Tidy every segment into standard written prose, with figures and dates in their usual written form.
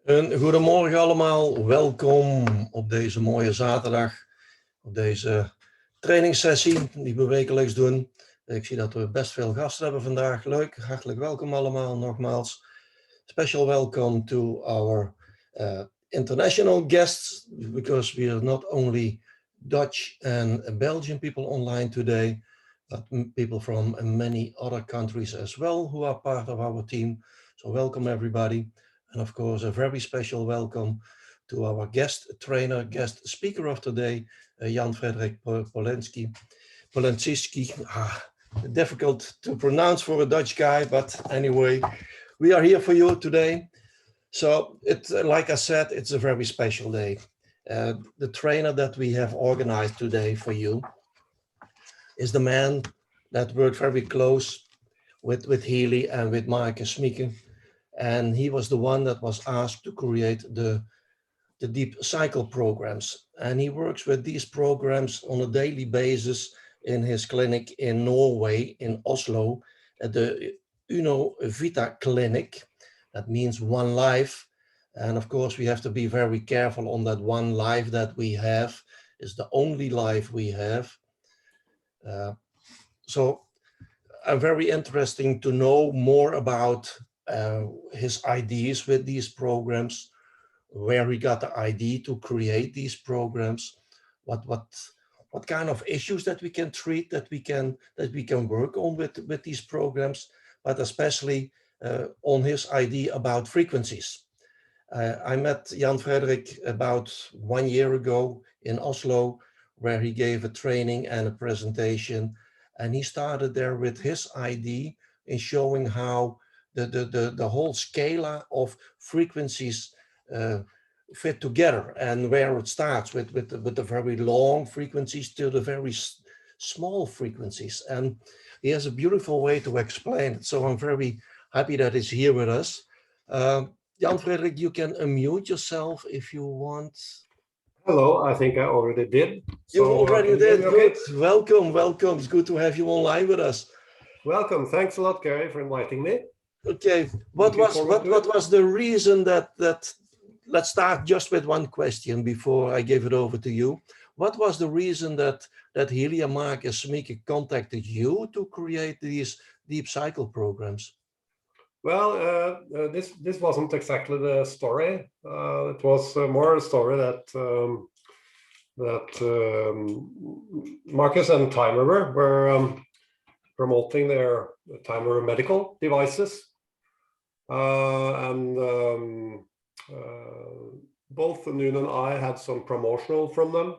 Een goedemorgen allemaal, welkom op deze mooie zaterdag, op deze trainingssessie die we wekelijks doen. Ik zie dat we best veel gasten hebben vandaag, leuk, hartelijk welkom allemaal nogmaals. Special welcome to our international guests, because we are not only Dutch and Belgian people online today, but people from many other countries as well who are part of our team. So welcome everybody. And of course, a very special welcome to our guest trainer, guest speaker of today, Jan Frderik Poleszynski. Difficult to pronounce for a Dutch guy, but anyway, we are here for you today. So, like I said, it's a very special day. The trainer that we have organized today for you is the man that worked very close with Healy and with Marcus Smieke. And he was the one that was asked to create the Deep Cycle programs. And he works with these programs on a daily basis in his clinic in Norway, in Oslo, at the Uno Vita Clinic. That means one life. And of course, we have to be very careful on that one life that we have is the only life we have. So very interesting to know more about his ideas with these programs, where he got the idea to create these programs, what kind of issues that we can treat, that we can work on with these programs, but especially on his idea about frequencies. I met Jan Frderik about 1 year ago in Oslo, where he gave a training and a presentation, and he started there with his idea in showing how the whole scala of frequencies fit together, and where it starts with the very long frequencies to the very small frequencies. And he has a beautiful way to explain it. So I'm very happy that he's here with us. Jan Frderik, you can unmute yourself if you want. Hello, I think I already did. You already did, good. Okay? Welcome. It's good to have you online with us. Welcome. Thanks a lot, Gary, for inviting me. Okay, what was the reason that let's start just with one question before I give it over to you. What was the reason that Healy and Marcus Smieke contacted you to create these deep cycle programs? Well, this wasn't exactly the story. It was more a story that Marcus and Time River were promoting their Time River medical devices, and both Nuno and I had some promotional from them.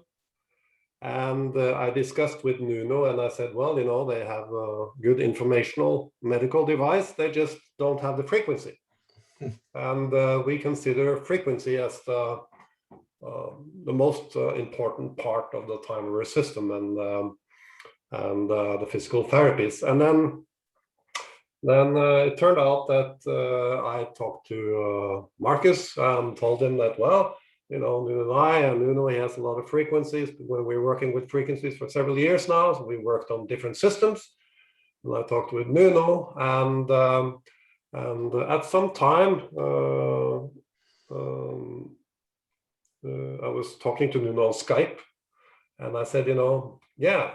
And I discussed with Nuno and I said, well, you know, they have a good informational medical device, they just don't have the frequency. And we consider frequency as the most important part of the Time River system and the physical therapies. And then it turned out that I talked to Marcus and told him that, well, you know, Nuno, he has a lot of frequencies. We're working with frequencies for several years now. So we worked on different systems. And I talked with Nuno, and at some time, I was talking to Nuno on Skype, and I said, you know, yeah,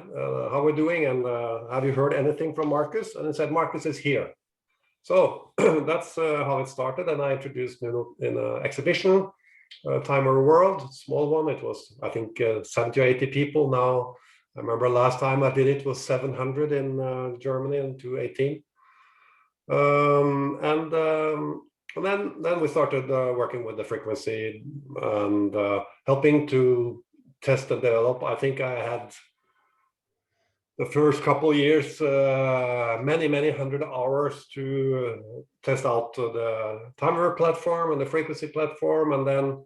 how we're doing, and have you heard anything from Marcus? And he said, Marcus is here. So that's how it started, and I introduced Nuno in an exhibition. Time River World, small one. It was, I think, 70 or 80 people. Now, I remember last time I did it was 700 in Germany in 2018. And then we started working with the frequency and helping to test and develop. I think I had the first couple of years, many hundred hours to test out the Time River platform and the frequency platform. And then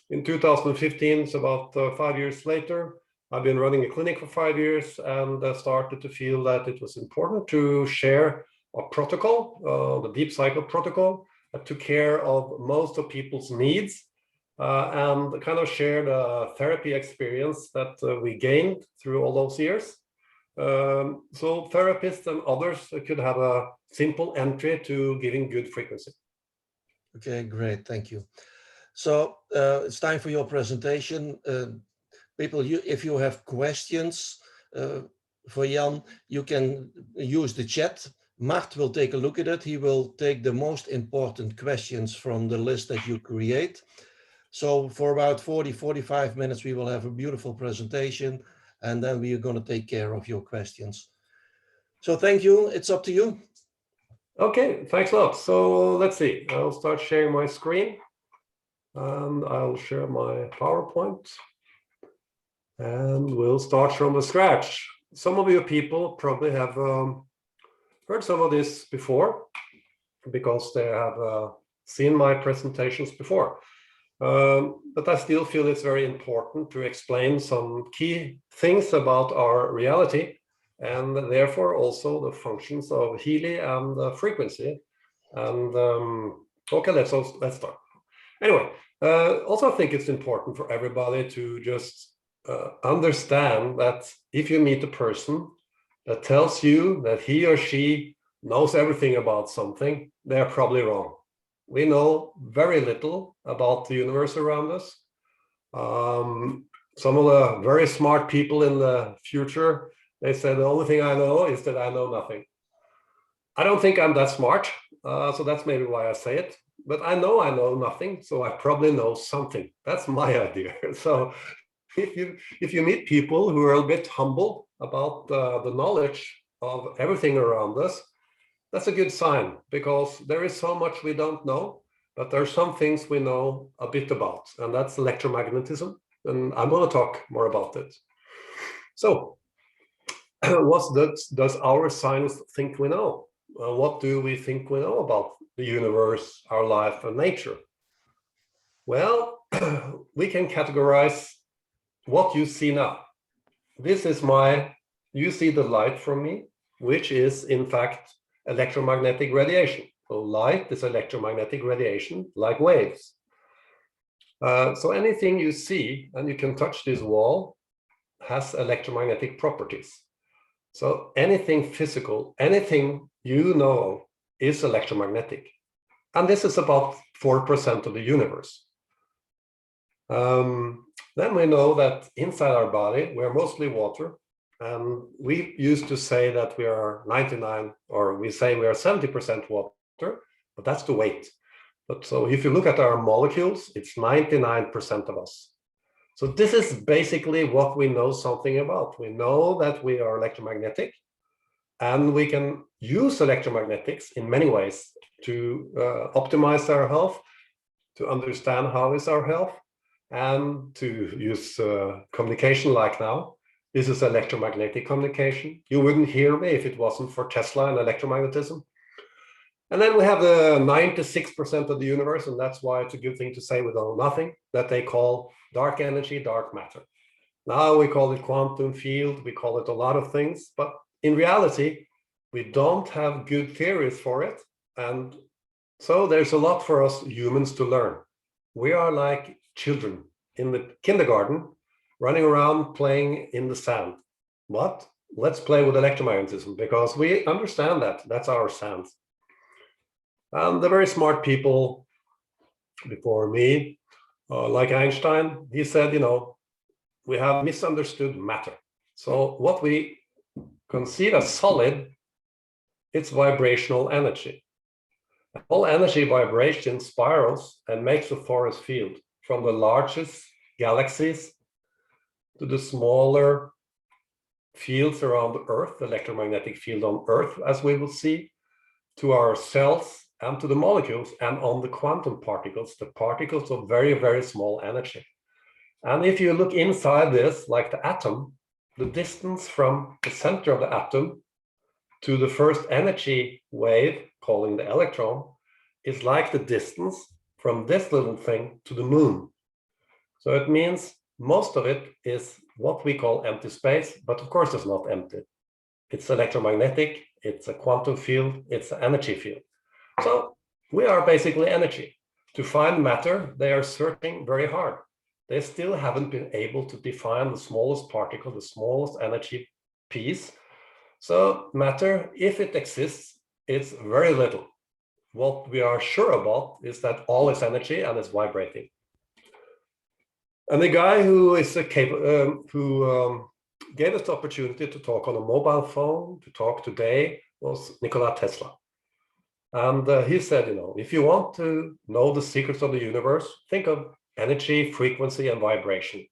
in 2015, so about 5 years later, I've been running a clinic for 5 years and started to feel that it was important to share a protocol, the Deep Cycle protocol, that took care of most of people's needs and kind of share the therapy experience that we gained through all those years. So therapists and others could have a simple entry to giving good frequency. Okay, great, thank you. So it's time for your presentation. People, if you have questions for Jan, you can use the chat. Mart will take a look at it. He will take the most important questions from the list that you create. So for about 40-45 minutes, we will have a beautiful presentation, and then we are going to take care of your questions. So thank you. It's up to you. Okay, thanks a lot. So let's see. I'll start sharing my screen, and I'll share my PowerPoint. And we'll start from the scratch. Some of you people probably have heard some of this before because they have seen my presentations before. But I still feel it's very important to explain some key things about our reality and therefore also the functions of Healy and frequency. And okay, let's start. Anyway, also I think it's important for everybody to just understand that if you meet a person that tells you that he or she knows everything about something, they're probably wrong. We know very little about the universe around us. Some of the very smart people in the future, they said the only thing I know is that I know nothing. I don't think I'm that smart, so that's maybe why I say it. But I know nothing, so I probably know something. That's my idea. So if you meet people who are a bit humble about the knowledge of everything around us, that's a good sign, because there is so much we don't know, but there are some things we know a bit about, and that's electromagnetism. And I'm going to talk more about it. So what does our science think we know? What do we think we know about the universe, our life, and nature? Well, we can categorize what you see now. This is you see the light from me, which is in fact electromagnetic radiation. So light is electromagnetic radiation, like waves. So anything you see, and you can touch this wall, has electromagnetic properties. So anything physical, anything you know is electromagnetic. And this is about 4% of the universe. Then we know that inside our body, we're mostly water. And we used to say that we are 99, or we say we are 70% water, but that's the weight. But so if you look at our molecules, it's 99% of us. So this is basically what we know something about. We know that we are electromagnetic, and we can use electromagnetics in many ways to optimize our health, to understand how is our health, and to use communication like now. This is electromagnetic communication. You wouldn't hear me if it wasn't for Tesla and electromagnetism. And then we have the 96% of the universe, and that's why it's a good thing to say we know nothing, that they call dark energy, dark matter. Now we call it quantum field, we call it a lot of things, but in reality, we don't have good theories for it. And so there's a lot for us humans to learn. We are like children in the kindergarten, running around playing in the sand. But let's play with electromagnetism, because we understand that. That's our sand. And the very smart people before me, like Einstein, he said, we have misunderstood matter. So what we conceive as solid, it's vibrational energy. All energy vibrates in spirals and makes a force field, from the largest galaxies to the smaller fields around the Earth, the electromagnetic field on Earth, as we will see, to our cells and to the molecules, and on the quantum particles, the particles of very, very small energy. And if you look inside this, like the atom, the distance from the center of the atom to the first energy wave, calling the electron, is like the distance from this little thing to the moon. So it means most of it is what we call empty space, but of course it's not empty. It's electromagnetic, it's a quantum field, it's an energy field. So we are basically energy. To find matter, they are searching very hard. They still haven't been able to define the smallest particle, the smallest energy piece. So matter, if it exists, it's very little. What we are sure about is that all is energy and is vibrating. And the guy who is gave us the opportunity to talk on a mobile phone, to talk today, was Nikola Tesla. And he said, if you want to know the secrets of the universe, think of energy, frequency, and vibration.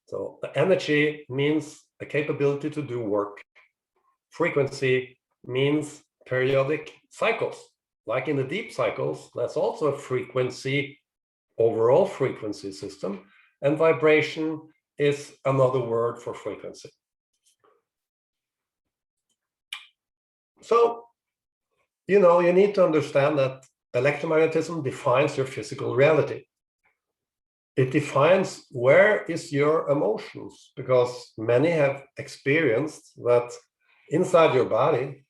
So the energy means a capability to do work. Frequency means periodic cycles. Like in the deep cycles, that's also a frequency, overall frequency system. And vibration is another word for frequency. So, you need to understand that electromagnetism defines your physical reality. It defines where is your emotions, because many have experienced that inside your body,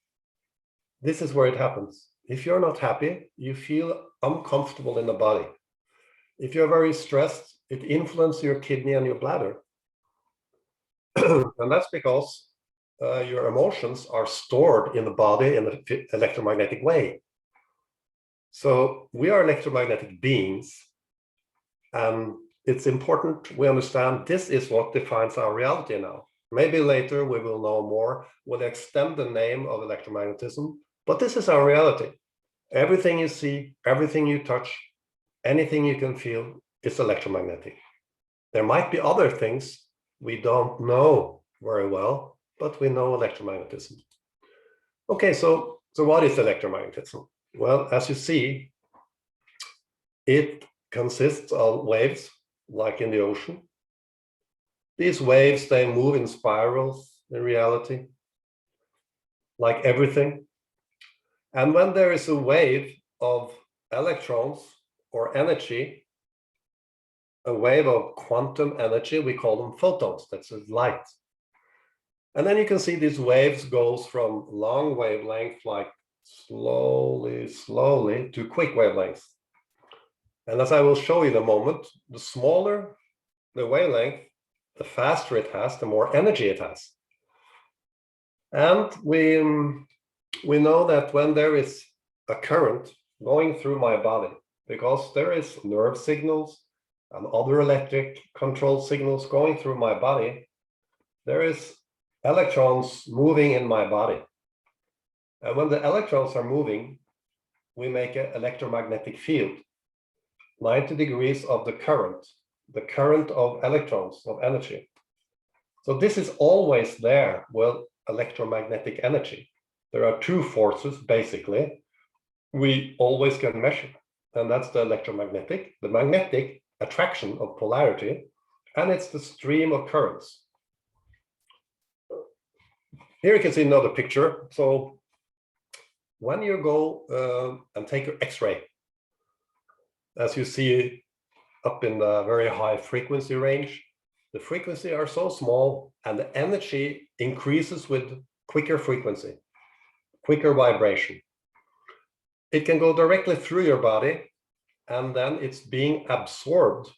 this is where it happens. If you're not happy, you feel uncomfortable in the body. If you're very stressed, it influences your kidney and your bladder. And that's because your emotions are stored in the body in an electromagnetic way. So we are electromagnetic beings. And it's important we understand this is what defines our reality now. Maybe later we will know more, we'll extend the name of electromagnetism, but this is our reality. Everything you see, everything you touch, anything you can feel is electromagnetic. There might be other things we don't know very well, but we know electromagnetism. Okay, so what is electromagnetism? Well, as you see, it consists of waves, like in the ocean. These waves, they move in spirals in reality, like everything. And when there is a wave of electrons or energy, a wave of quantum energy, we call them photons, that's light. And then you can see these waves goes from long wavelength, like slowly to quick wavelengths. And as I will show you in a moment, the smaller the wavelength, the faster it has, the more energy it has. And we know that when there is a current going through my body, because there is nerve signals and other electric control signals going through my body, there is electrons moving in my body. And when the electrons are moving, we make an electromagnetic field, 90 degrees of the current of electrons, of energy. So this is always there with electromagnetic energy. There are two forces, basically, we always can measure. And that's the electromagnetic, the magnetic attraction of polarity, and it's the stream of currents. Here you can see another picture. So when you go and take your X-ray, as you see up in the very high frequency range, the frequency are so small and the energy increases with quicker frequency, quicker vibration. It can go directly through your body, and then it's being absorbed,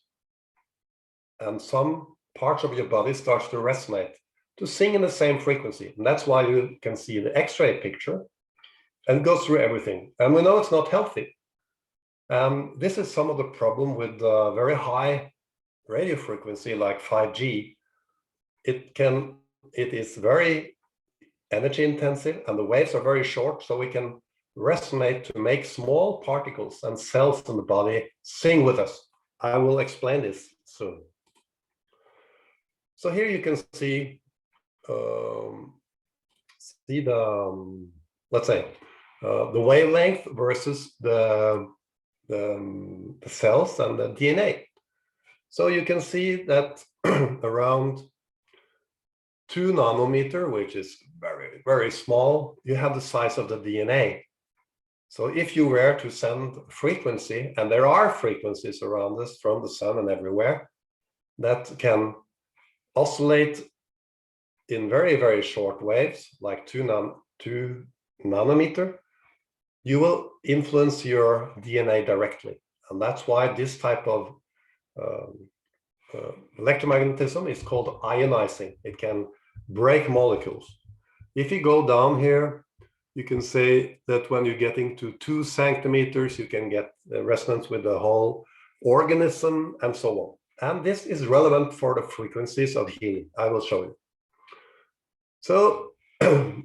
and some parts of your body starts to resonate, to sing in the same frequency. And that's why you can see the X-ray picture and goes through everything. And we know it's not healthy. This is some of the problem with very high radio frequency like 5G. It is very energy intensive, and the waves are very short, so we can resonate to make small particles and cells in the body sing with us. I will explain this soon. So here you can see the let's say the wavelength versus the cells and the DNA. So you can see that around 2 nanometer, which is very, very small, you have the size of the DNA. So if you were to send frequency, and there are frequencies around us from the sun and everywhere, that can oscillate in very, very short waves, like 2 nanometer, you will influence your DNA directly. And that's why this type of electromagnetism is called ionizing. It can break molecules. If you go down here, you can say that when you're getting to 2 centimeters, you can get resonance with the whole organism and so on. And this is relevant for the frequencies of Healy. I will show you. So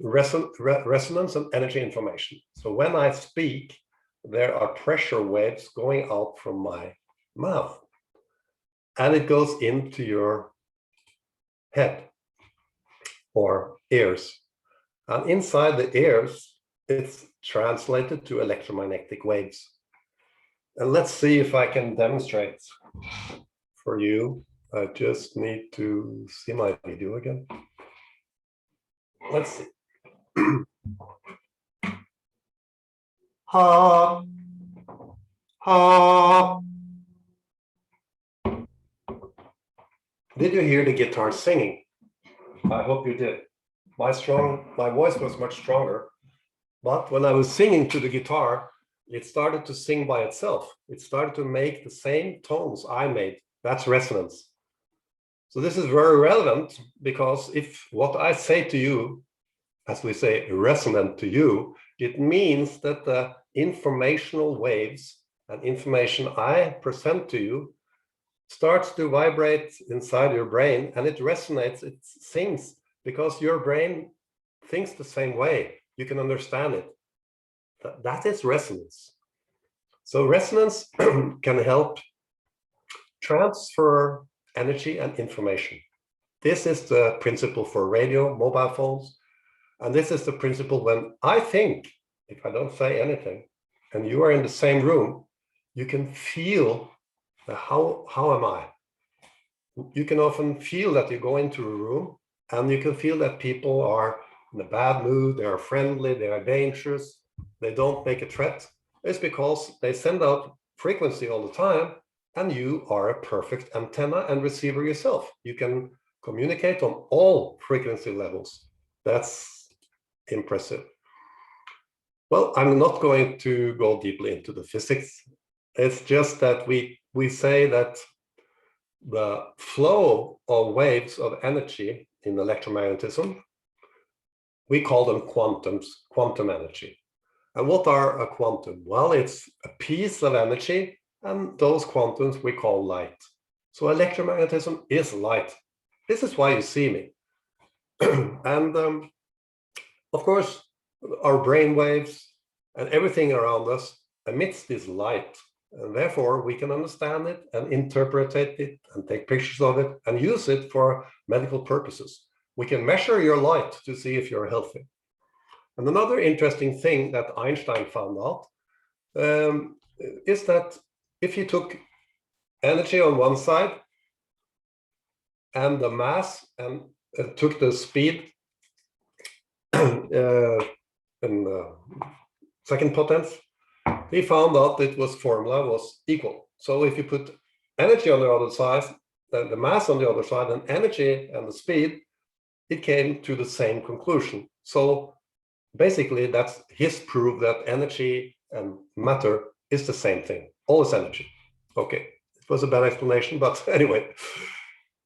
resonance and energy information. So when I speak, there are pressure waves going out from my mouth, and it goes into your head or ears. And inside the ears, it's translated to electromagnetic waves. And let's see if I can demonstrate for you. I just need to see my video again. Let's see. Ha, ha. Did you hear the guitar singing? I hope you did. My voice was much stronger, but when I was singing to the guitar, it started to sing by itself. It started to make the same tones I made. That's resonance. So this is very relevant, because if what I say to you, as we say, resonant to you, it means that the informational waves and information I present to you starts to vibrate inside your brain, and it resonates, it sings, because your brain thinks the same way. You can understand it. That is resonance. So resonance can help transfer energy and information. This is the principle for radio, mobile phones, and this is the principle when I think, if I don't say anything, and you are in the same room, you can feel how am I? You can often feel that you go into a room and you can feel that people are in a bad mood, they are friendly, they are dangerous, they don't make a threat. It's because they send out frequency all the time, and you are a perfect antenna and receiver yourself. You can communicate on all frequency levels. That's impressive. Well, I'm not going to go deeply into the physics. It's just that we say that the flow of waves of energy in electromagnetism, we call them quantum energy. And what are a quantum? Well, it's a piece of energy, and those quantums we call light. So electromagnetism is light. This is why you see me. And of course, our brain waves and everything around us emits this light. And therefore, we can understand it and interpret it and take pictures of it and use it for medical purposes. We can measure your light to see if you're healthy. And another interesting thing that Einstein found out is that if you took energy on one side and the mass and took the speed in second potence, he found out that formula was equal. So if you put energy on the other side, the mass on the other side, and energy and the speed, it came to the same conclusion. So basically, that's his proof that energy and matter is the same thing. All is energy. Okay, it was a bad explanation, but anyway.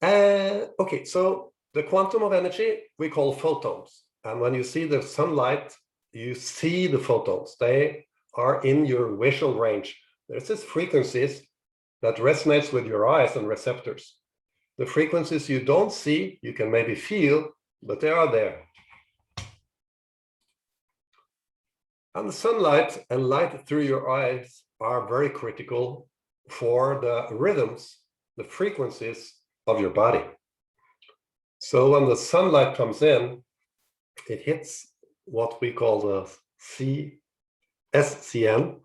Okay, so the quantum of energy we call photons. And when you see the sunlight, you see the photons. They are in your visual range. There's these frequencies that resonates with your eyes and receptors. The frequencies you don't see, you can maybe feel, but they are there. And the sunlight and light through your eyes are very critical for the rhythms, the frequencies of your body. So when the sunlight comes in, it hits what we call the SCN,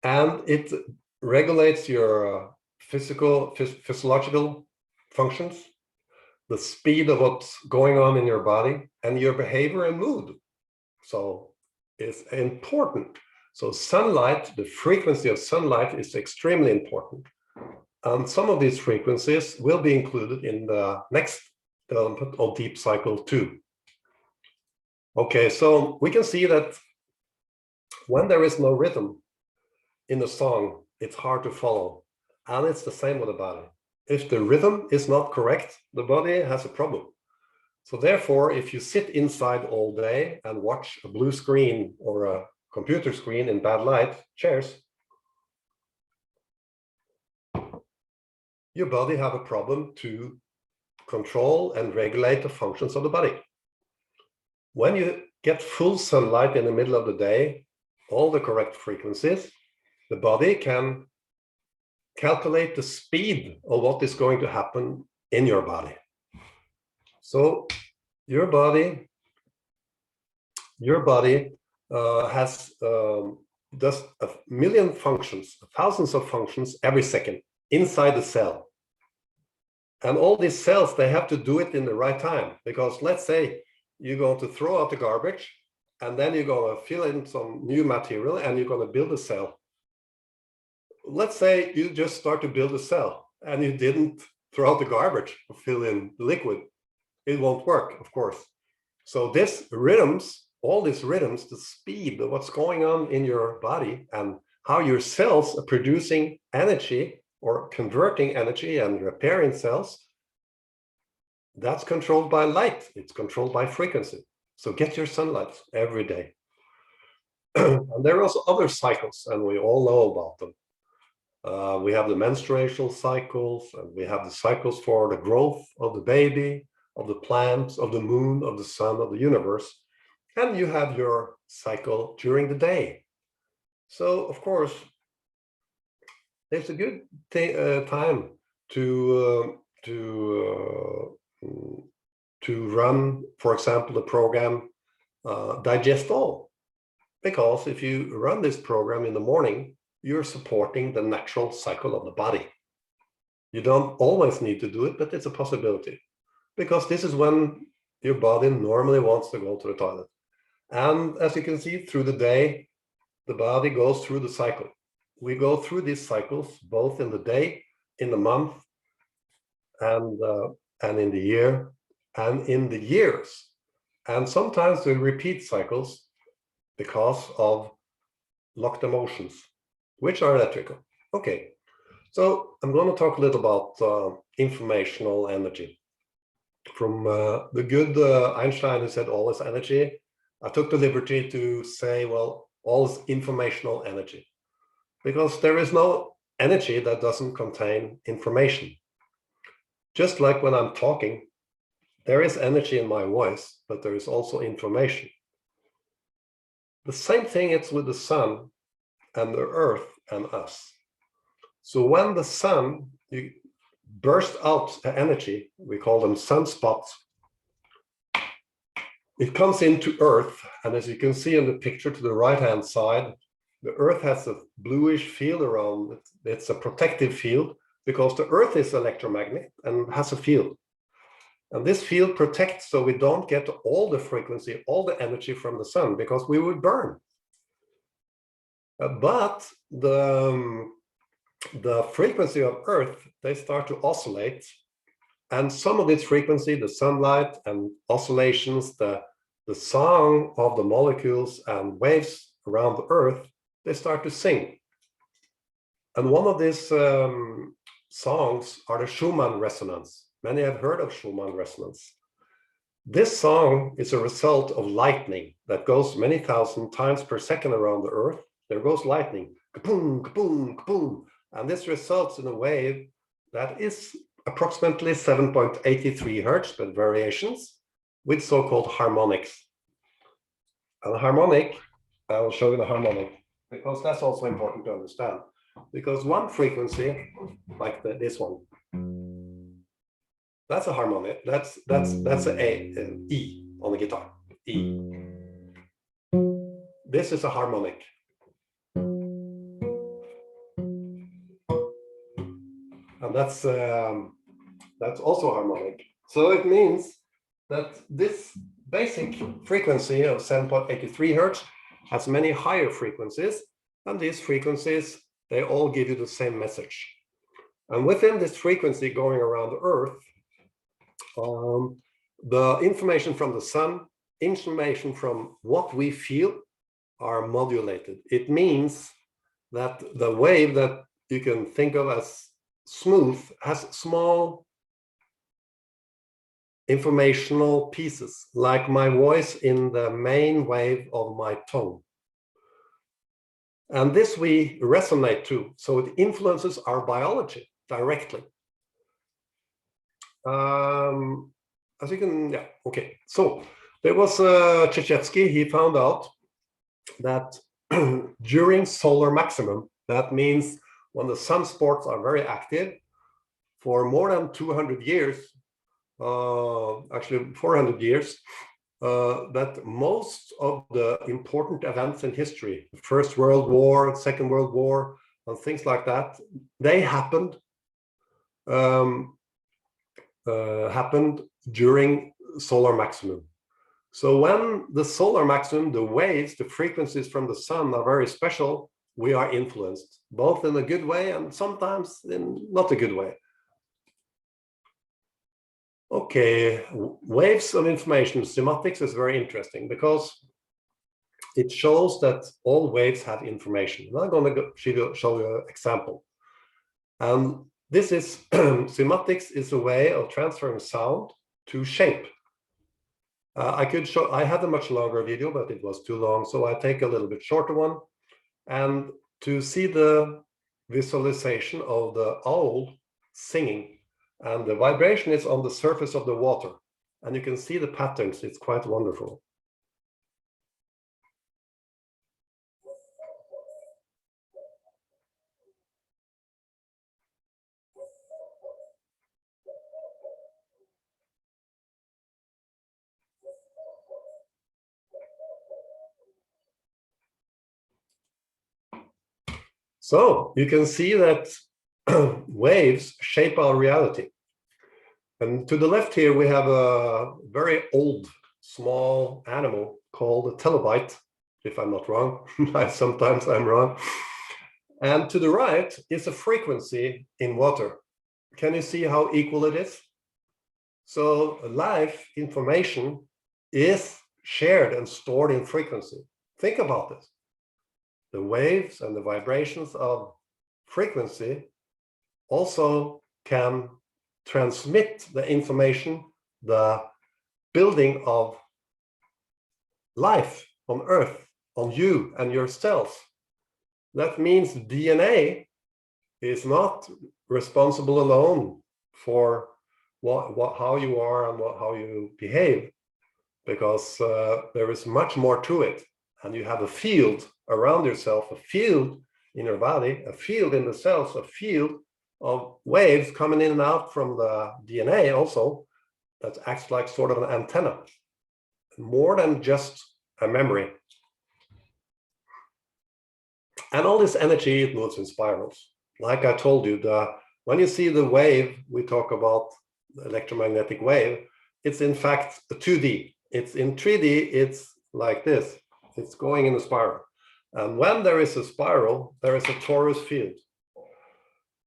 and it regulates your physiological functions, the speed of what's going on in your body, and your behavior and mood. So it's important. So sunlight, the frequency of sunlight is extremely important. And some of these frequencies will be included in the next development of Deep Cycle 2. Okay, so we can see that when there is no rhythm in the song, it's hard to follow. And it's the same with the body. If the rhythm is not correct, the body has a problem. So therefore, if you sit inside all day and watch a blue screen or a computer screen in bad light, cheers, your body have a problem to control and regulate the functions of the body. When you get full sunlight in the middle of the day, all the correct frequencies, the body can calculate the speed of what is going to happen in your body. So your body has does a million functions, thousands of functions every second inside the cell. And all these cells, they have to do it in the right time, because let's say you're going to throw out the garbage, and then you're going to fill in some new material, and you're going to build a cell. Let's say you just start to build a cell, and you didn't throw out the garbage or fill in the liquid. It won't work, of course. So this rhythms, all these rhythms, the speed of what's going on in your body and how your cells are producing energy or converting energy and repairing cells, that's controlled by light. It's controlled by frequency. So get your sunlight every day. And there are also other cycles, and we all know about them. We have the menstrual cycles, and we have the cycles for the growth of the baby, of the plants, of the moon, of the sun, of the universe. And you have your cycle during the day. So, of course, it's a good time to run, for example, the program Digest All. Because if you run this program in the morning, you're supporting the natural cycle of the body. You don't always need to do it, but it's a possibility. Because this is when your body normally wants to go to the toilet. And as you can see, through the day, the body goes through the cycle. We go through these cycles, both in the day, in the month, and in the year, and in the years. And sometimes we repeat cycles because of locked emotions, which are electrical. Okay, so I'm going to talk a little about informational energy. From the good Einstein, who said all is energy, I took the liberty to say, well, all is informational energy, because there is no energy that doesn't contain information. Just like when I'm talking, there is energy in my voice, but there is also information. The same thing is with the sun and the earth and us. So when the sun bursts out the energy, we call them sunspots, it comes into Earth, and as you can see in the picture to the right-hand side, the Earth has a bluish field around it. It's a protective field because the Earth is electromagnetic and has a field. And this field protects so we don't get all the frequency, all the energy from the sun, because we would burn. But the frequency of Earth, they start to oscillate. And some of this frequency, the sunlight and oscillations, the song of the molecules and waves around the Earth, they start to sing. And one of these songs are the Schumann resonance. Many have heard of Schumann resonance. This song is a result of lightning that goes many thousand times per second around the Earth. There goes lightning, kaboom, kaboom, kaboom. And this results in a wave that is approximately 7.83 hertz, but variations with so-called harmonics. And the harmonic, I will show you the harmonic, because that's also important to understand. Because one frequency, like this one, that's a harmonic. That's an E on the guitar. E. This is a harmonic. And that's also harmonic. So it means that this basic frequency of 7.83 hertz has many higher frequencies, and these frequencies, they all give you the same message. And within this frequency going around the Earth, the information from the sun, information from what we feel are modulated. It means that the wave that you can think of as smooth has small informational pieces, like my voice in the main wave of my tone. And this we resonate to, so it influences our biology directly. as you can, yeah, okay. So there was Czycecki. He found out that during solar maximum, that means when the sunspots are very active, for more than 200 years, actually 400 years, that most of the important events in history, the First World War, Second World War, and things like that, they happened during solar maximum. So when the solar maximum, the waves, the frequencies from the sun are very special, we are influenced, both in a good way and sometimes in not a good way. Okay, waves of information, cymatics is very interesting because it shows that all waves have information. I'm going to show you an example. And this is, cymatics is a way of transferring sound to shape. I could show, I had a much longer video, but it was too long, so I take a little bit shorter one. And to see the visualization of the owl singing, and the vibration is on the surface of the water, and you can see the patterns. It's quite wonderful. So you can see that waves shape our reality. And to the left here, we have a very old, small animal called a telobite, if I'm not wrong. Sometimes I'm wrong. And to the right is a frequency in water. Can you see how equal it is? So life information is shared and stored in frequency. Think about this. The waves and the vibrations of frequency also can transmit the information, the building of life on Earth, on you and your cells. That means DNA is not responsible alone for how you are and how you behave, because there is much more to it. And you have a field around yourself, a field in your body, a field in the cells, a field of waves coming in and out from the DNA also, that acts like sort of an antenna, more than just a memory. And all this energy, it moves in spirals. Like I told you, when you see the wave, we talk about the electromagnetic wave, it's in fact a 2D. It's in 3D, it's like this. It's going in a spiral. And when there is a spiral, there is a torus field.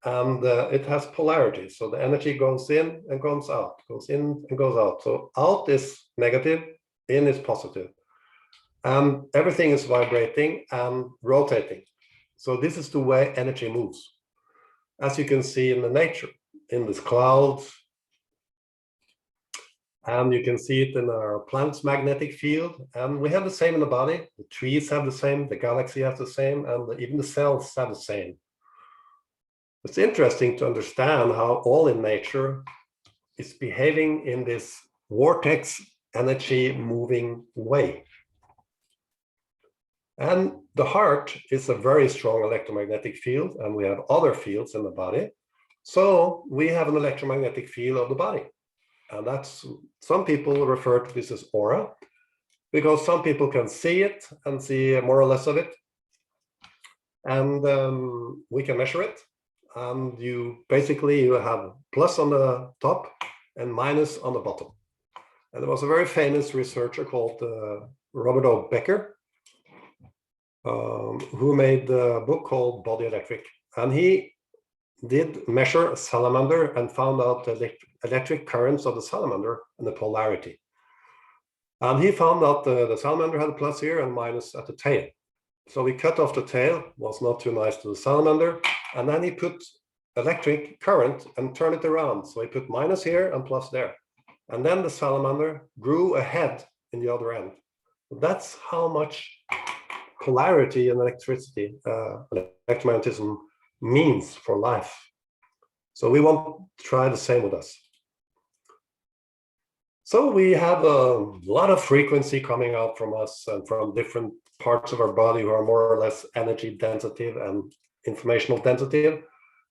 And it has polarity. So the energy goes in and goes out, goes in and goes out. So out is negative, in is positive. And everything is vibrating and rotating. So this is the way energy moves. As you can see in the nature, in this clouds, and you can see it in our planet's magnetic field. And we have the same in the body. The trees have the same, the galaxy has the same, and even the cells have the same. It's interesting to understand how all in nature is behaving in this vortex energy moving way. And the heart is a very strong electromagnetic field, and we have other fields in the body. So we have an electromagnetic field of the body. And that's, some people refer to this as aura, because some people can see it and see more or less of it. And we can measure it. And you have plus on the top and minus on the bottom. And there was a very famous researcher called Robert O. Becker, who made a book called Body Electric. And he did measure a salamander and found out the electric currents of the salamander and the polarity. And he found out the salamander had a plus here and minus at the tail. So we cut off the tail, was not too nice to the salamander. And then he put electric current and turned it around. So he put minus here and plus there. And then the salamander grew a head in the other end. That's how much polarity and electricity, electromagnetism means for life. So we want to try the same with us. So we have a lot of frequency coming out from us and from different parts of our body who are more or less energy densitive and informational densitive.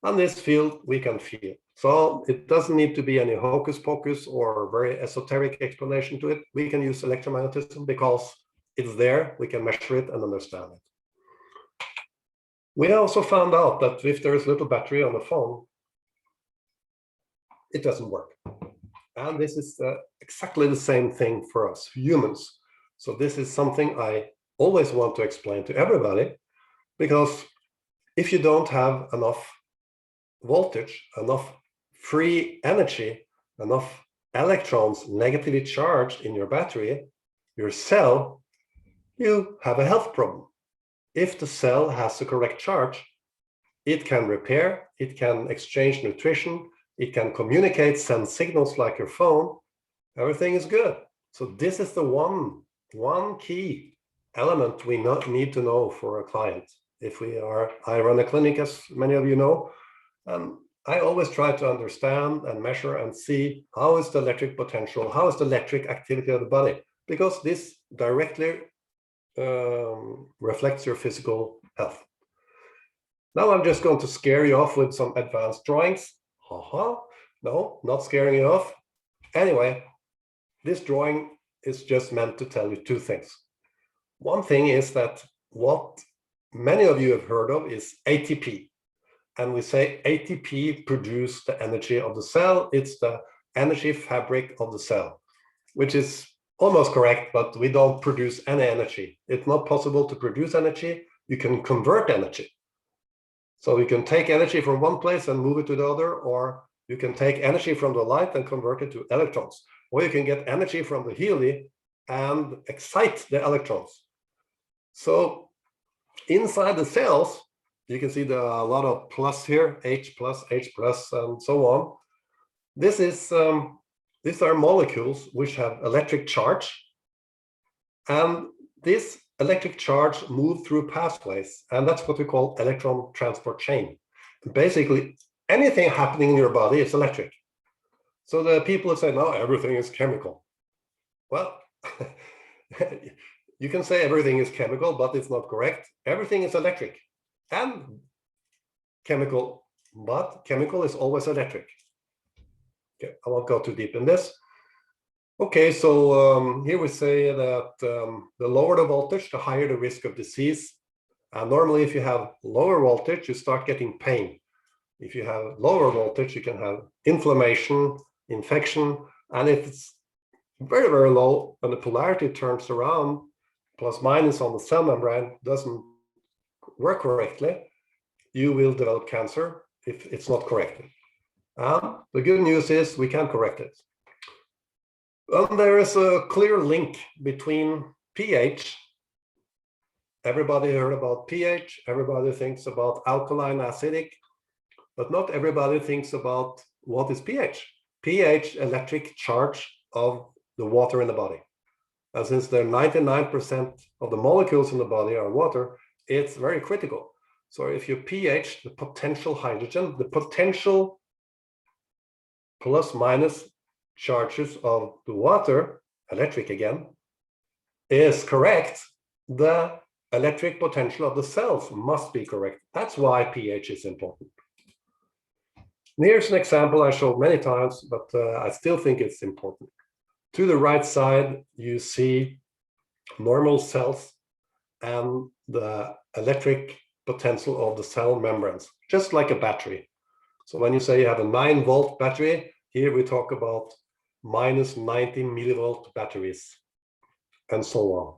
And this field we can feel. So it doesn't need to be any hocus pocus or very esoteric explanation to it. We can use electromagnetism because it's there, we can measure it and understand it. We also found out that if there is little battery on the phone, it doesn't work. And this is exactly the same thing for us humans. So this is something I always want to explain to everybody, because if you don't have enough voltage, enough free energy, enough electrons negatively charged in your battery, your cell, you have a health problem. If the cell has the correct charge, it can repair, it can exchange nutrition, it can communicate, send signals like your phone, everything is good. So this is the one key element we need to know for a client. I run a clinic, as many of you know, and I always try to understand and measure and see how is the electric potential, how is the electric activity of the body, because this directly reflects your physical health. Now I'm just going to scare you off with some advanced drawings. No, not scaring you off. Anyway, this drawing is just meant to tell you two things. One thing is that what many of you have heard of is ATP. And we say ATP produces the energy of the cell. It's the energy fabric of the cell, which is almost correct, but we don't produce any energy. It's not possible to produce energy. You can convert energy. So you can take energy from one place and move it to the other, or you can take energy from the light and convert it to electrons, or you can get energy from the Healy and excite the electrons. So inside the cells, you can see a lot of plus here, H plus, and so on. These are molecules which have electric charge, and this electric charge move through pathways, and that's what we call electron transport chain. Basically, anything happening in your body is electric. So the people who say, no, everything is chemical. Well, you can say everything is chemical, but it's not correct. Everything is electric and chemical, but chemical is always electric. Okay, I won't go too deep in this. Okay, so here we say that the lower the voltage, the higher the risk of disease. And normally, if you have lower voltage, you start getting pain. If you have lower voltage, you can have inflammation, infection, and if it's very, very low and the polarity turns around, plus minus on the cell membrane doesn't work correctly, you will develop cancer if it's not corrected. The good news is we can correct it. There is a clear link between pH. Everybody heard about pH, everybody thinks about alkaline, acidic, but not everybody thinks about what is pH. pH, electric charge of the water in the body. And since there 99% of the molecules in the body are water, it's very critical. So if you pH, the potential hydrogen, the potential plus minus charges of the water, electric again, is correct, the electric potential of the cells must be correct. That's why pH is important. Here's an example I showed many times, but I still think it's important. To the right side, you see normal cells and the electric potential of the cell membranes, just like a battery. So when you say you have a 9-volt battery, here we talk about minus 90 millivolt batteries, and so on.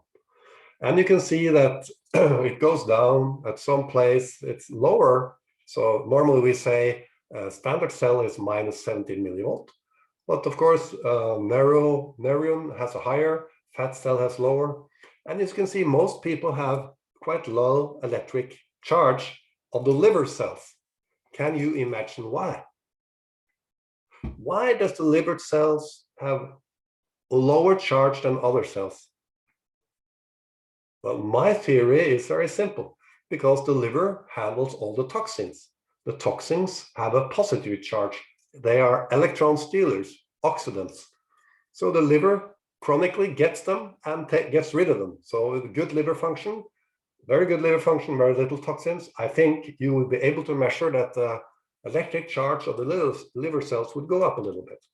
And you can see that it goes down at some place, it's lower. So normally we say a standard cell is minus 17 millivolt. But of course, Meridian has a higher, fat cell has lower. And as you can see, most people have quite low electric charge of the liver cells. Can you imagine why? Why does the liver cells have a lower charge than other cells? Well, my theory is very simple, because the liver handles all the toxins. The toxins have a positive charge. They are electron stealers, oxidants. So the liver chronically gets them and gets rid of them. So good liver function, very good liver function, very little toxins. I think you will be able to measure that the electric charge of the liver cells would go up a little bit.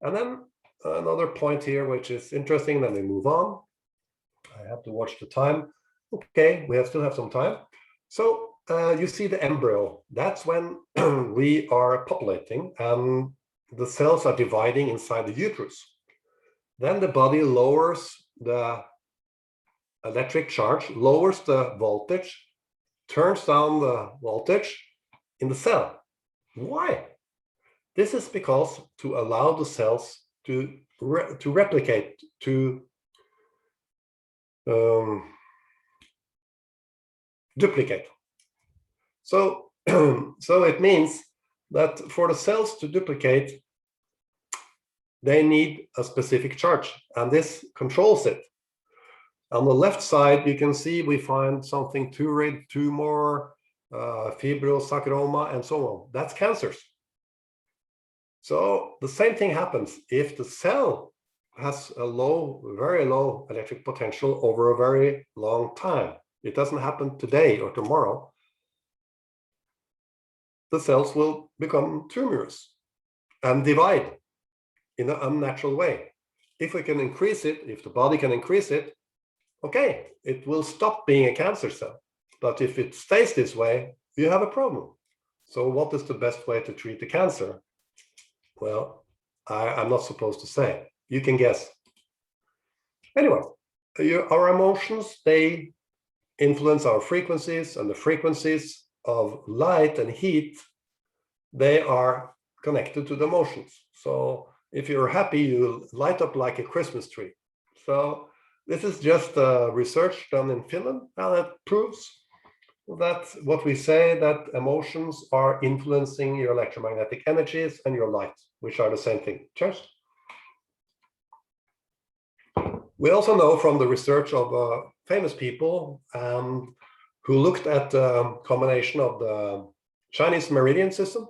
And then another point here, which is interesting, then we move on. I have to watch the time. Okay, we still have some time. So you see the embryo. That's when we are populating and the cells are dividing inside the uterus. Then the body lowers the electric charge, lowers the voltage, turns down the voltage in the cell. Why? This is because to allow the cells to replicate, to duplicate. So, so it means that for the cells to duplicate, they need a specific charge, and this controls it. On the left side, you can see we find something Tourette, tumor, fibrosarcoma, and so on. That's cancers. So the same thing happens if the cell has a low, very low electric potential over a very long time. It doesn't happen today or tomorrow. The cells will become tumorous and divide in an unnatural way. If we can increase it, if the body can increase it, okay, it will stop being a cancer cell. But if it stays this way, you have a problem. So what is the best way to treat the cancer? Well, I'm not supposed to say. You can guess. Anyway, our emotions, they influence our frequencies, and the frequencies of light and heat, they are connected to the emotions. So if you're happy, you light up like a Christmas tree. So this is just research done in Finland, and it proves that what we say, that emotions are influencing your electromagnetic energies and your light, which are the same thing. Cheers. We also know from the research of famous people who looked at the combination of the Chinese Meridian system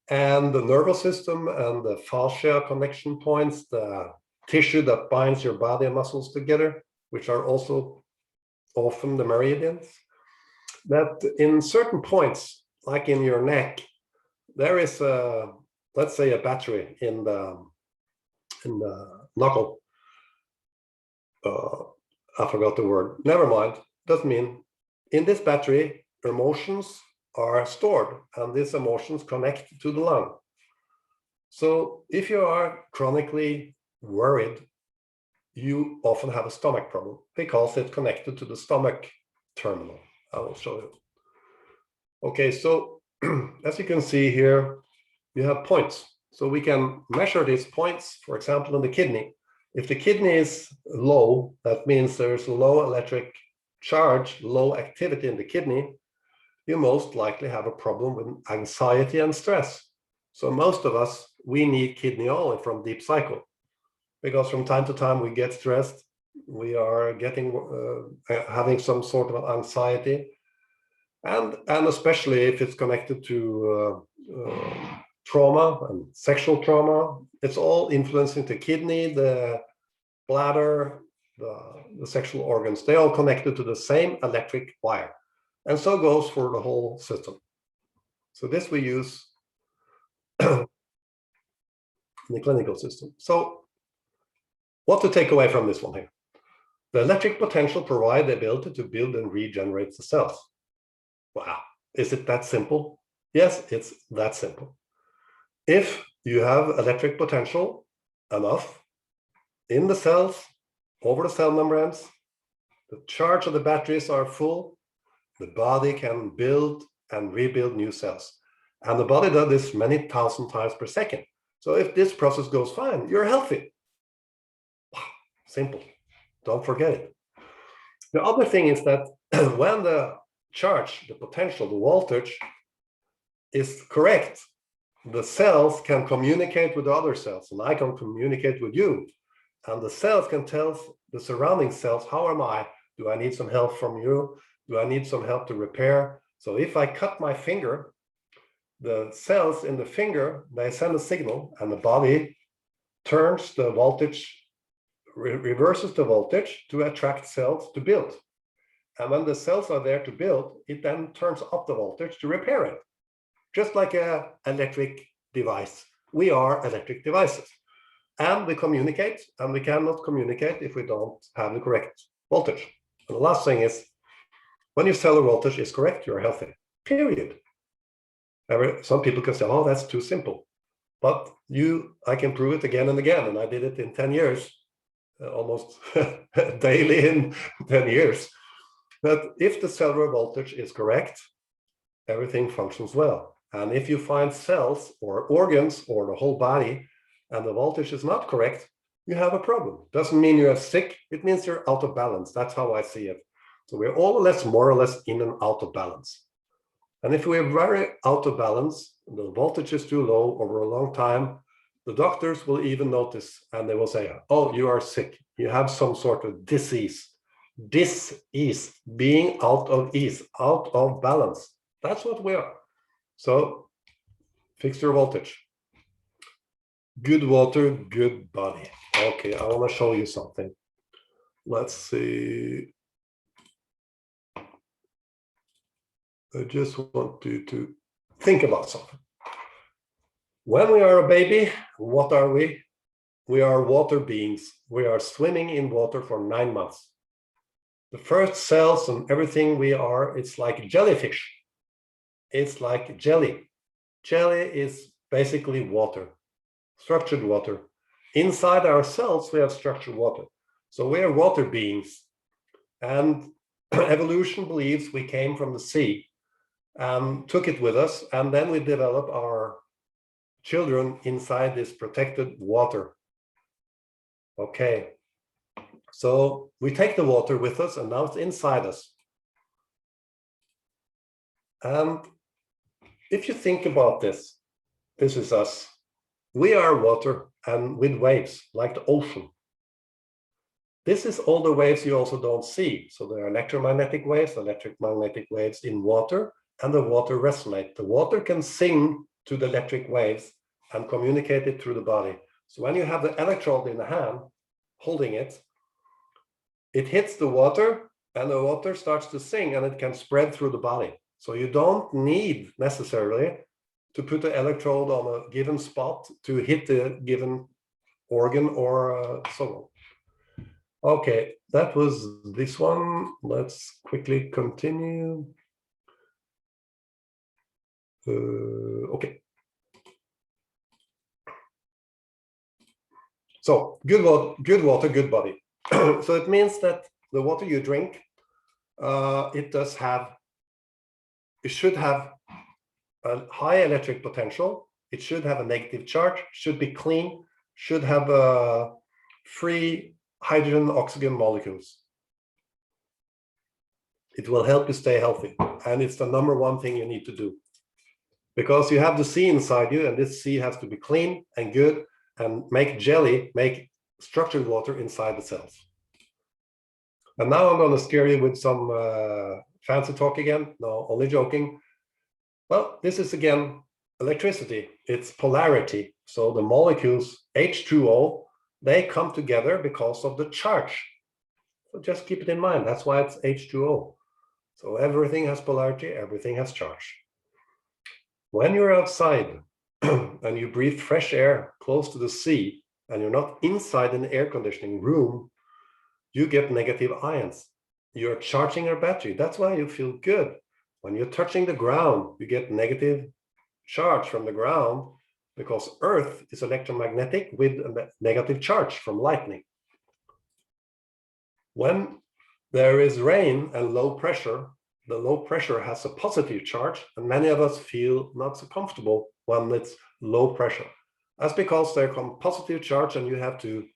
and the nervous system and the fascia connection points, the tissue that binds your body and muscles together, which are also often the meridians, that in certain points, like in your neck, there is a, let's say, a battery in the knuckle. I forgot the word. Never mind. Doesn't mean. In this battery, emotions are stored, and these emotions connect to the lung. So if you are chronically worried, you often have a stomach problem because it's connected to the stomach terminal. I will show you. Okay, so as you can see here, you have points. So we can measure these points, for example, in the kidney. If the kidney is low, that means there's a low electric charge, low activity in the kidney. You most likely have a problem with anxiety and stress. So most of us, we need kidney oil from Deep Cycle, because from time to time we get stressed, we are getting having some sort of anxiety, and especially if it's connected to trauma and sexual trauma, it's all influencing the kidney, the bladder, the sexual organs. They all connected to the same electric wire, and so goes for the whole system. So this we use in the clinical system. So what to take away from this one here? The electric potential provides the ability to build and regenerate the cells. Wow, is it that simple? Yes, it's that simple. If you have electric potential enough in the cells, over the cell membranes, the charge of the batteries are full, the body can build and rebuild new cells. And the body does this many 1,000 times per second. So if this process goes fine, you're healthy. Wow, simple. Don't forget it. The other thing is that when the charge, the potential, the voltage is correct, the cells can communicate with the other cells, and I can communicate with you. And the cells can tell the surrounding cells, how am I? Do I need some help from you? Do I need some help to repair? So if I cut my finger, the cells in the finger, they send a signal, and the body turns the voltage, reverses the voltage to attract cells to build. And when the cells are there to build, it then turns up the voltage to repair it. Just like an electric device. We are electric devices. And we communicate, and we cannot communicate if we don't have the correct voltage. And the last thing is, when your cellular voltage is correct, you're healthy, period. Some people can say, oh, that's too simple. But I can prove it again and again, and I did it in 10 years, almost daily in 10 years. That if the cellular voltage is correct, everything functions well. And if you find cells or organs or the whole body and the voltage is not correct, you have a problem. Doesn't mean you're sick, it means you're out of balance. That's how I see it. So we're more or less in and out of balance. And if we're very out of balance, the voltage is too low over a long time, the doctors will even notice and they will say, oh, you are sick. You have some sort of disease. Dis-ease, being out of ease, out of balance. That's what we are. So fix your voltage. Good water, good body. Okay, I want to show you something. Let's see. I just want you to think about something. When we are a baby, what are we? We are water beings. We are swimming in water for 9 months. The first cells and everything we are, it's like jellyfish. It's like jelly. Jelly is basically water, structured water. Inside our cells, we have structured water. So we are water beings. And evolution believes we came from the sea, took it with us, and then we develop our children inside this protected water. Okay. So we take the water with us, and now it's inside us. And if you think about this, this is us. We are water and with waves, like the ocean. This is all the waves you also don't see. So there are electromagnetic waves, electric magnetic waves in water, and the water resonates. The water can sing to the electric waves and communicate it through the body. So when you have the electrode in the hand, holding it, it hits the water and the water starts to sing and it can spread through the body. So you don't need necessarily to put the electrode on a given spot to hit the given organ or so on. Okay, that was this one. Let's quickly continue. Okay. So good water, good body. So it means that the water you drink, it should have a high electric potential. It should have a negative charge, should be clean, should have free hydrogen, oxygen molecules. It will help you stay healthy. And it's the #1 thing you need to do. Because you have the sea inside you, and this sea has to be clean and good and make jelly, make structured water inside the cells. And now I'm going to scare you with some fancy talk again. No, only joking. Well, this is again electricity. It's polarity. So the molecules H2O, they come together because of the charge. So just keep it in mind. That's why it's H2O. So everything has polarity, everything has charge. When you're outside and you breathe fresh air close to the sea, and you're not inside an air conditioning room, you get negative ions. You're charging your battery. That's why you feel good. When you're touching the ground, you get negative charge from the ground because Earth is electromagnetic with a negative charge from lightning. When there is rain and low pressure, the low pressure has a positive charge, and many of us feel not so comfortable when it's low pressure. That's because there comes positive charge and you have to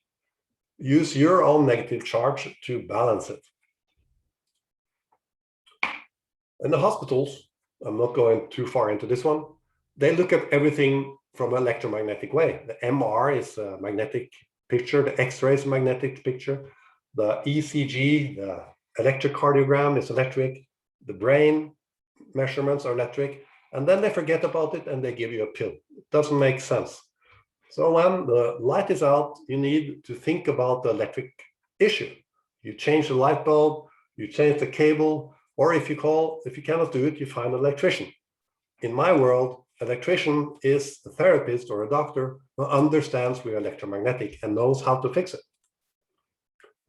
use your own negative charge to balance it. In the hospitals, I'm not going too far into this one, they look at everything from an electromagnetic way. The MR is a magnetic picture, the X-ray is a magnetic picture, the ECG, the electrocardiogram is electric, the brain measurements are electric, and then they forget about it and they give you a pill. It doesn't make sense. So when the light is out, you need to think about the electric issue. You change the light bulb, you change the cable, or if you cannot do it, you find an electrician. In my world, electrician is a therapist or a doctor who understands we're electromagnetic and knows how to fix it.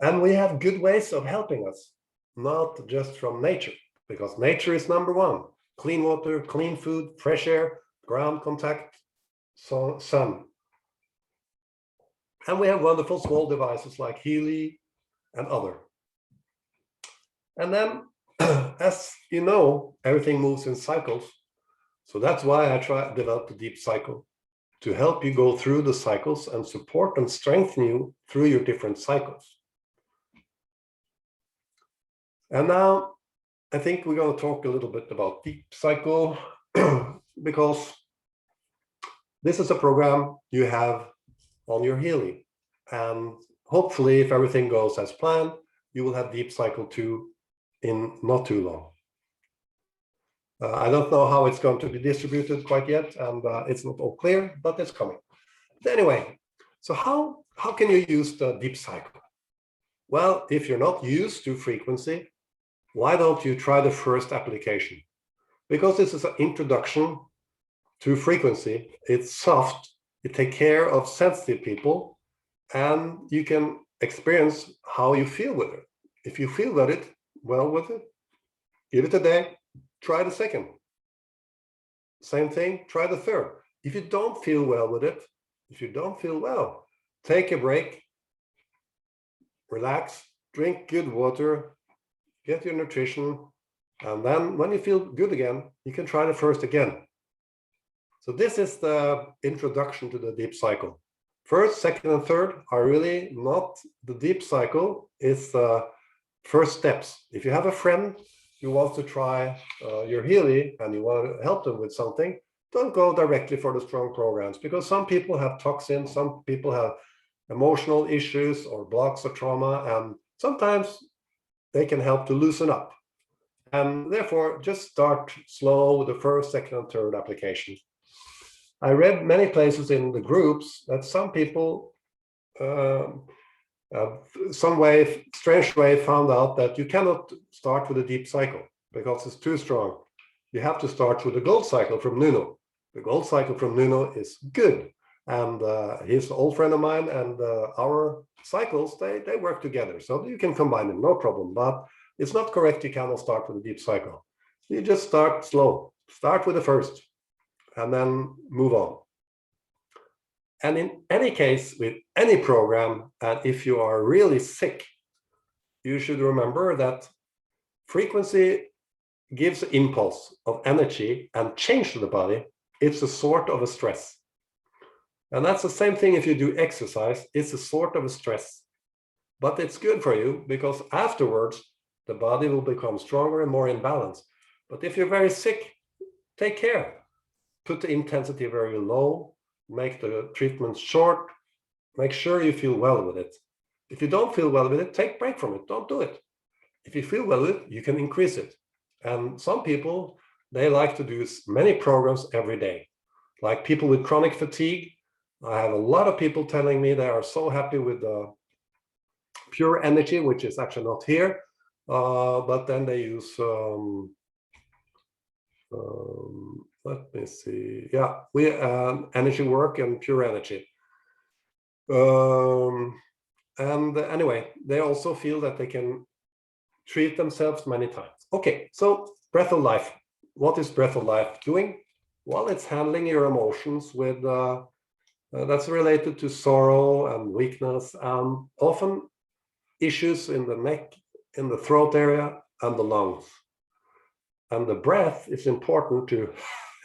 And we have good ways of helping us, not just from nature, because nature is number one. Clean water, clean food, fresh air, ground contact, sun. And we have wonderful small devices like Healy and other. And then, as you know, everything moves in cycles. So that's why I developed the Deep Cycle, to help you go through the cycles and support and strengthen you through your different cycles. And now I think we're going to talk a little bit about Deep Cycle, because this is a program you have on your Healy. And hopefully, if everything goes as planned, you will have Deep Cycle 2 in not too long. I don't know how it's going to be distributed quite yet, and it's not all clear, but it's coming. But anyway, so how can you use the Deep Cycle? Well, if you're not used to frequency, why don't you try the first application? Because this is an introduction to frequency. It's soft, it takes care of sensitive people, and you can experience how you feel with it. If you feel with it, give it a day, try the second. Same thing, try the third. If you don't feel well with it, take a break, relax, drink good water, get your nutrition, and then when you feel good again, you can try the first again. So this is the introduction to the Deep Cycle. First, second, and third are really not the Deep Cycle, it's the first steps. If you have a friend who wants to try your Healy and you want to help them with something, don't go directly for the strong programs, because some people have toxins, some people have emotional issues or blocks or trauma, and sometimes they can help to loosen up. And therefore, just start slow with the first, second, and third application. I read many places in the groups that some people, strange way, found out that you cannot start with a Deep Cycle because it's too strong. You have to start with the Gold Cycle from Nuno. The Gold Cycle from Nuno is good. And he's an old friend of mine, and our cycles, they work together. So you can combine them, no problem. But it's not correct, you cannot start with a Deep Cycle. You just start slow. Start with the first, and then move on. And in any case, with any program, and if you are really sick, you should remember that frequency gives an impulse of energy and change to the body. It's a sort of a stress. And that's the same thing if you do exercise, it's a sort of a stress. But it's good for you because afterwards, the body will become stronger and more in balance. But if you're very sick, take care. Put the intensity very low, make the treatment short, make sure you feel well with it. If you don't feel well with it, take a break from it, don't do it. If you feel well with it, you can increase it. And some people, they like to do many programs every day. Like people with chronic fatigue, I have a lot of people telling me they are so happy with the pure energy, which is actually not here, but then they use, let me see, yeah, we energy work and pure energy. And anyway, they also feel that they can treat themselves many times. Okay, so Breath of Life. What is Breath of Life doing? Well, it's handling your emotions with that's related to sorrow and weakness, and often issues in the neck, in the throat area, and the lungs. And the breath is important to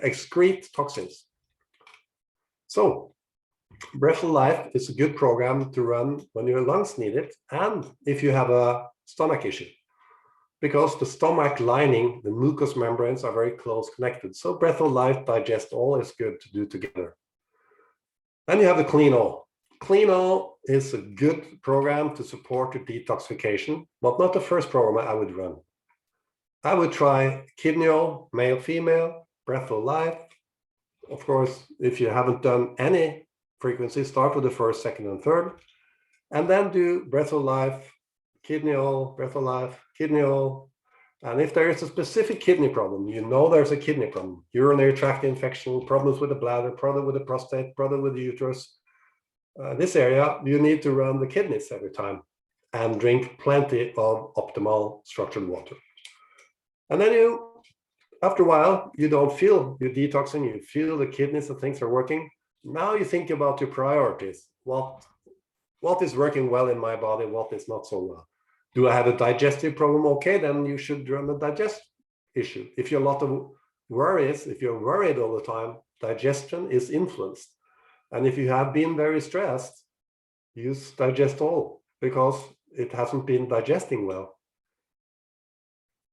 excrete toxins. So, Breath of Life is a good program to run when your lungs need it, and if you have a stomach issue, because the stomach lining, the mucous membranes are very close connected. So Breath of Life, Digest All is good to do together. Then you have the Clean All. Clean All is a good program to support your detoxification, but not the first program I would run. I would try Kidney All, male, female, Breath of Life. Of course, if you haven't done any frequency. Start with the first, second, and third, and then do breath of life, kidney oil, breath of life, kidney oil. And if there is a specific kidney problem, you know there's a kidney problem, urinary tract infection, problems with the bladder, problem with the prostate, problem with the uterus, this area, you need to run the kidneys every time and drink plenty of optimal structured water. And then you, after a while, you don't feel you detoxing, you feel the kidneys and things are working. Now you think about your priorities. What is working well in my body, what is not so well? Do I have a digestive problem? Okay, then you should run a digest issue. If you have a lot of worries, if you're worried all the time, digestion is influenced. And if you have been very stressed, use digestol because it hasn't been digesting well.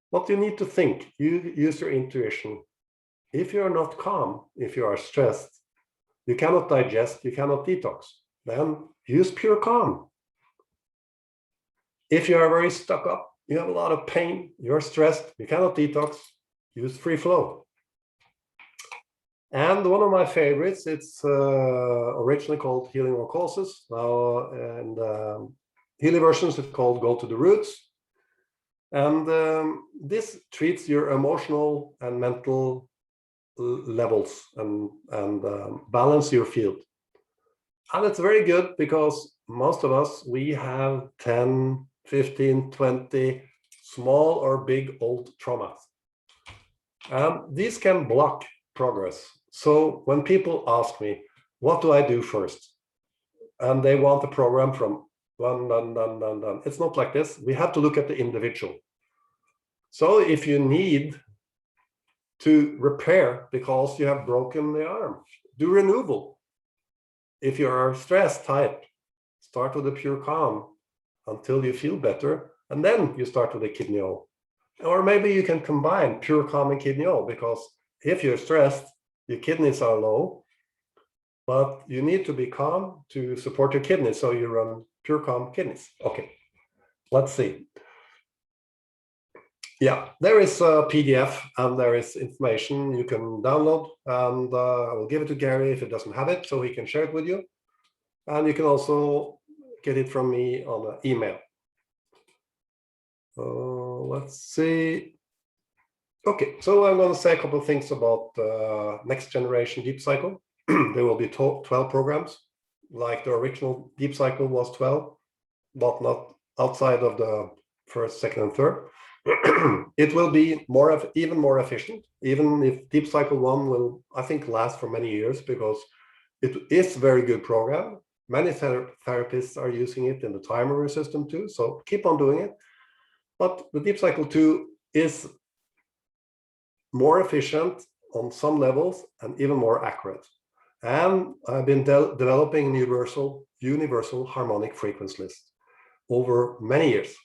What you need to think, you use your intuition. If you're not calm, if you are stressed, you cannot digest, you cannot detox. Then use pure calm. If you are very stuck up, you have a lot of pain, you're stressed, you cannot detox, use free flow. And one of my favorites, it's originally called healing or causes. Now, and Healy versions, it's called Go to the Roots. And this treats your emotional and mental levels and balance your field. And it's very good because most of us, we have 10, 15, 20 small or big old traumas. These can block progress. So when people ask me, what do I do first? And they want a program from done. It's not like this. We have to look at the individual. So if you need to repair because you have broken the arm, do renewal. If you are stress type, start with a pure calm until you feel better, and then you start with a kidney oil. Or maybe you can combine pure calm and kidney oil, because if you're stressed, your kidneys are low, but you need to be calm to support your kidneys, so you run pure calm kidneys. Okay, let's see. Yeah, there is a PDF and there is information you can download, and I will give it to Gary if it doesn't have it, so he can share it with you. And you can also get it from me on an email. Let's see. Okay, so I'm going to say a couple of things about next generation Deep Cycle. There will be 12 programs, like the original Deep Cycle was 12, but not outside of the first, second, and third. It will be even more efficient, even if Deep Cycle 1 will, I think, last for many years, because it is a very good program. Many therapists are using it in the timer system too, so keep on doing it. But the Deep Cycle 2 is more efficient on some levels and even more accurate. And I've been developing universal harmonic frequency list over many years.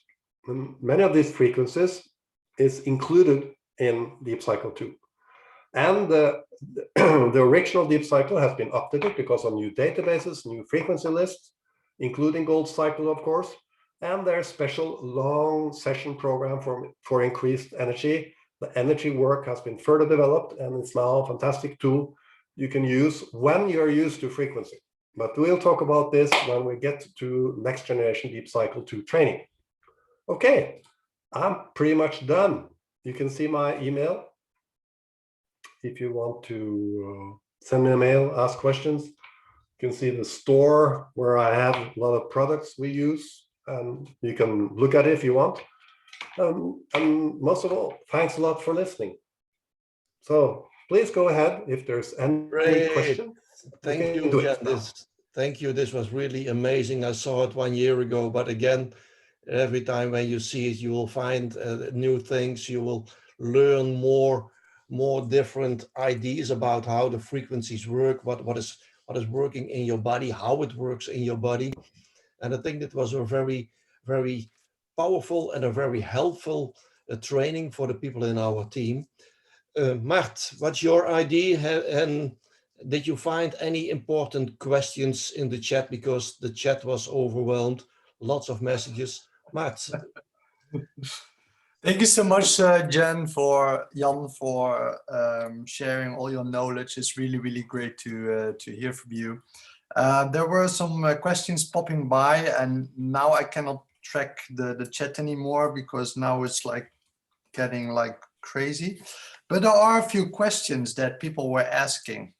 And many of these frequencies is included in Deep Cycle 2. And the original Deep Cycle has been updated because of new databases, new frequency lists, including Gold Cycle, of course. And there's special long session program for increased energy. The energy work has been further developed, and it's now a fantastic tool you can use when you're used to frequency. But we'll talk about this when we get to next generation Deep Cycle 2 training. Okay, I'm pretty much done. You can see my email if you want to send me a mail, ask questions. You can see the store where I have a lot of products we use, and you can look at it if you want. And most of all, thanks a lot for listening. So please go ahead if there's any question. Thank you, Jan. Thank you. This was really amazing. I saw it 1 year ago, but again, every time when you see it, you will find new things. You will learn more different ideas about how the frequencies work, what is working in your body, how it works in your body. And I think that was a very, very powerful and a very helpful training for the people in our team. Mart, what's your idea? And did you find any important questions in the chat? Because the chat was overwhelmed, lots of messages. Mart. Thank you so much, Jan, for sharing all your knowledge. It's really, really great to hear from you. There were some questions popping by, and now I cannot track the chat anymore because now it's like getting like crazy. But there are a few questions that people were asking.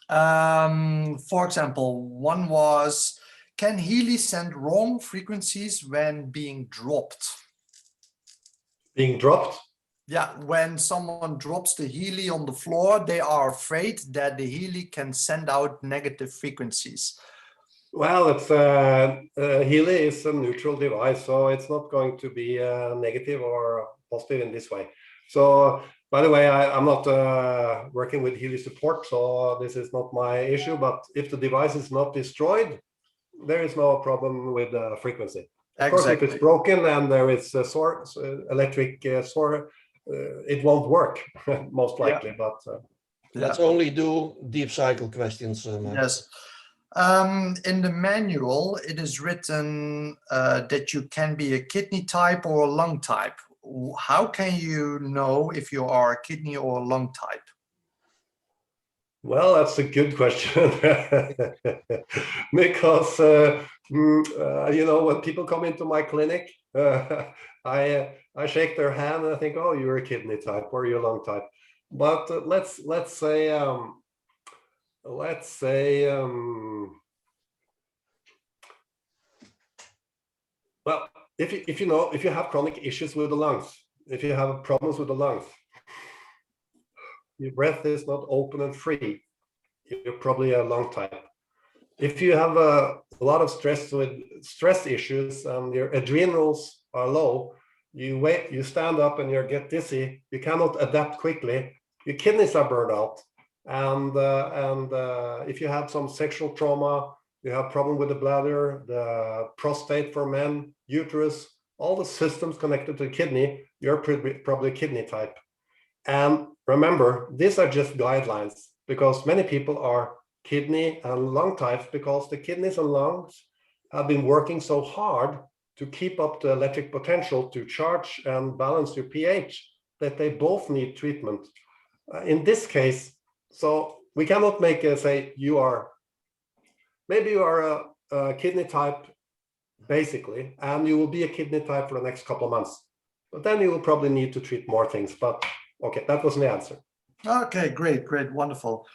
For example, one was, can Healy send wrong frequencies when being dropped? Being dropped? Yeah, when someone drops the Healy on the floor, they are afraid that the Healy can send out negative frequencies. Well, it's Healy is a neutral device, so it's not going to be negative or positive in this way. So, by the way, I'm not working with Healy support, so this is not my issue. But if the device is not destroyed, there is no problem with the frequency. Of course, if it's broken and there is a source, electric source, it won't work most likely. But let's only do deep cycle questions. Yes. In the manual, it is written that you can be a kidney type or a lung type. How can you know if you are a kidney or a lung type? Well, that's a good question. Because you know, when people come into my clinic, I shake their hand and I think, oh, you're a kidney type or you're a lung type. But let's say well, if you have chronic issues with the lungs, if you have problems with the lungs, your breath is not open and free, you're probably a lung type. If you have a lot of stress issues and your adrenals are low, you stand up and you get dizzy, you cannot adapt quickly, your kidneys are burned out, and if you have some sexual trauma, you have problem with the bladder, the prostate for men, uterus, all the systems connected to the kidney, you're probably a kidney type. And remember, these are just guidelines, because many people are kidney and lung types because the kidneys and lungs have been working so hard to keep up the electric potential to charge and balance your pH that they both need treatment. In this case, so we cannot make say maybe you are a kidney type basically, and you will be a kidney type for the next couple of months, but then you will probably need to treat more things. But okay, that was the answer. Okay, great, wonderful.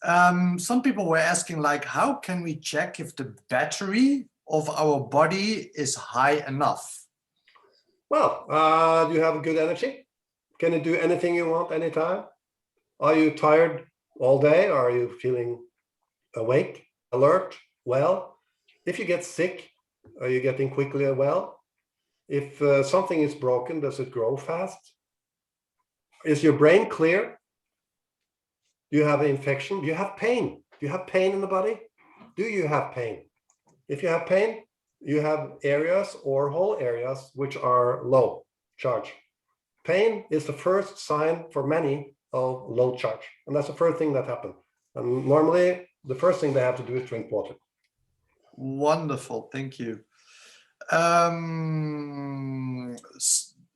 Some people were asking, like, how can we check if the battery of our body is high enough? Well, do you have good energy? Can you do anything you want anytime? Are you tired all day? Are you feeling awake, alert, well? If you get sick, are you getting quickly well? If something is broken, does it grow fast? Is your brain clear? Do you have an infection? Do you have pain? Do you have pain in the body? Do you have pain? If you have pain, you have areas or whole areas which are low charge. Pain is the first sign for many of low charge. And that's the first thing that happens. And normally, the first thing they have to do is drink water. Wonderful, thank you.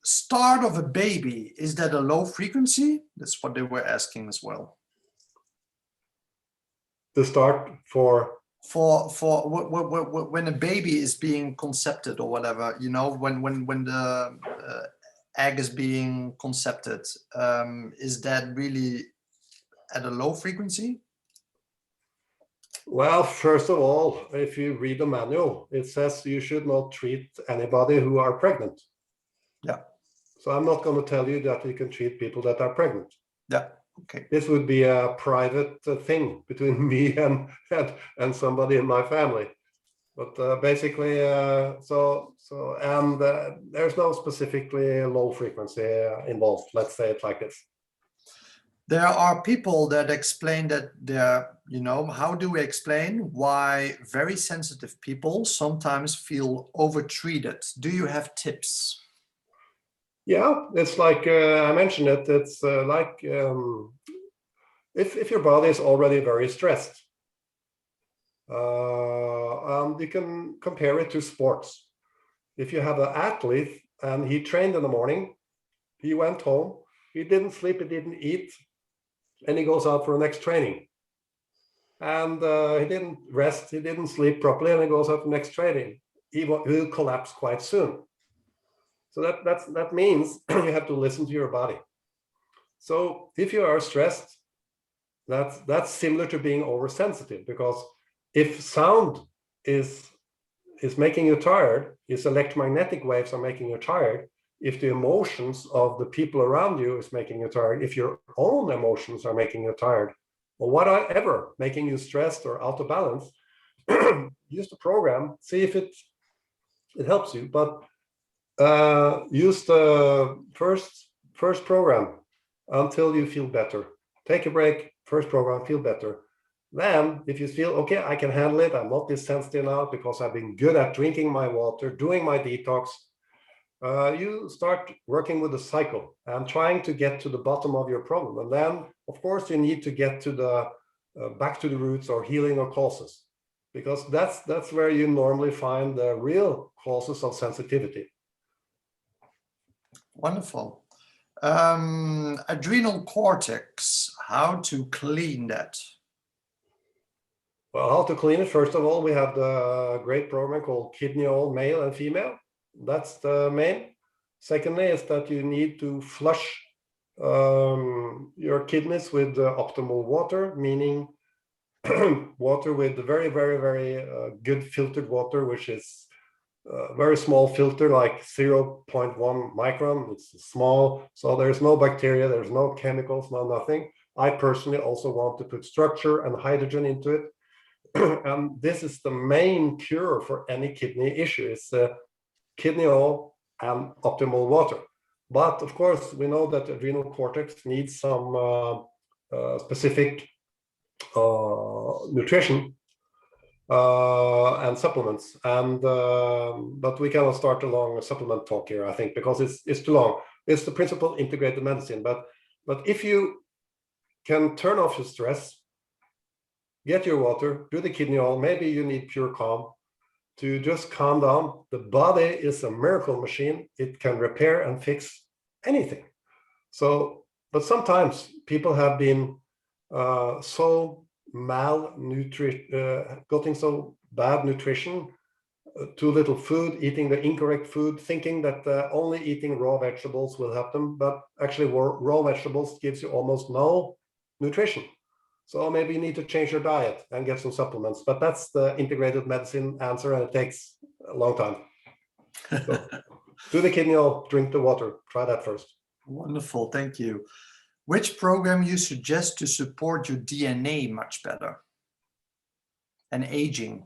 Start of a baby, is that a low frequency? That's what they were asking as well. The start for when a baby is being conceived or whatever, you know, when the egg is being conceived, is that really at a low frequency? Well, first of all, if you read the manual, it says you should not treat anybody who are pregnant. Yeah. So I'm not going to tell you that you can treat people that are pregnant. Yeah. Okay. This would be a private thing between me and somebody in my family. But basically, there's no specifically low frequency involved. Let's say it like this. There are people that explain that you know, how do we explain why very sensitive people sometimes feel overtreated? Do you have tips? Yeah, it's like I mentioned it. It's like if your body is already very stressed, you can compare it to sports. If you have an athlete and he trained in the morning, he went home, he didn't sleep, he didn't eat, and he goes out for the next training. and he didn't rest, he didn't sleep properly, and he goes out to next training, he will collapse quite soon. So that means you have to listen to your body. So if you are stressed, that's similar to being oversensitive, because if sound is making you tired, if electromagnetic waves are making you tired, if the emotions of the people around you is making you tired, if your own emotions are making you tired, or whatever making you stressed or out of balance, use the program, see if it helps you. But use the first program until you feel better. Take a break, first program, feel better. Then, if you feel, okay, I can handle it, I'm not this sensitive now because I've been good at drinking my water, doing my detox, you start working with the cycle and trying to get to the bottom of your problem. And then, of course, you need to get to the back to the roots or healing or causes, because that's where you normally find the real causes of sensitivity. Wonderful. Adrenal cortex, how to clean that? Well, how to clean it? First of all, we have the great program called Kidney Oil, male and female. That's the main. Secondly, is that you need to flush your kidneys with optimal water, meaning water with very, very, very good filtered water, which is a very small filter, like 0.1 micron. It's small, so there's no bacteria, there's no chemicals, no nothing. I personally also want to put structure and hydrogen into it. And this is the main cure for any kidney issue. It's kidney oil and optimal water. But of course, we know that adrenal cortex needs some specific nutrition and supplements. And but we cannot start a long supplement talk here, I think, because it's too long. It's the principle integrated medicine. But if you can turn off your stress, get your water, do the kidney oil, maybe you need pure calm to just calm down. The body is a miracle machine. It can repair and fix anything. So, but sometimes people have been so malnourished, getting so bad nutrition, too little food, eating the incorrect food, thinking that only eating raw vegetables will help them. But actually raw vegetables gives you almost no nutrition. So maybe you need to change your diet and get some supplements, but that's the integrated medicine answer, and it takes a long time. So, do the kidney oil, drink the water, try that first. Wonderful, thank you. Which program you suggest to support your DNA much better and aging?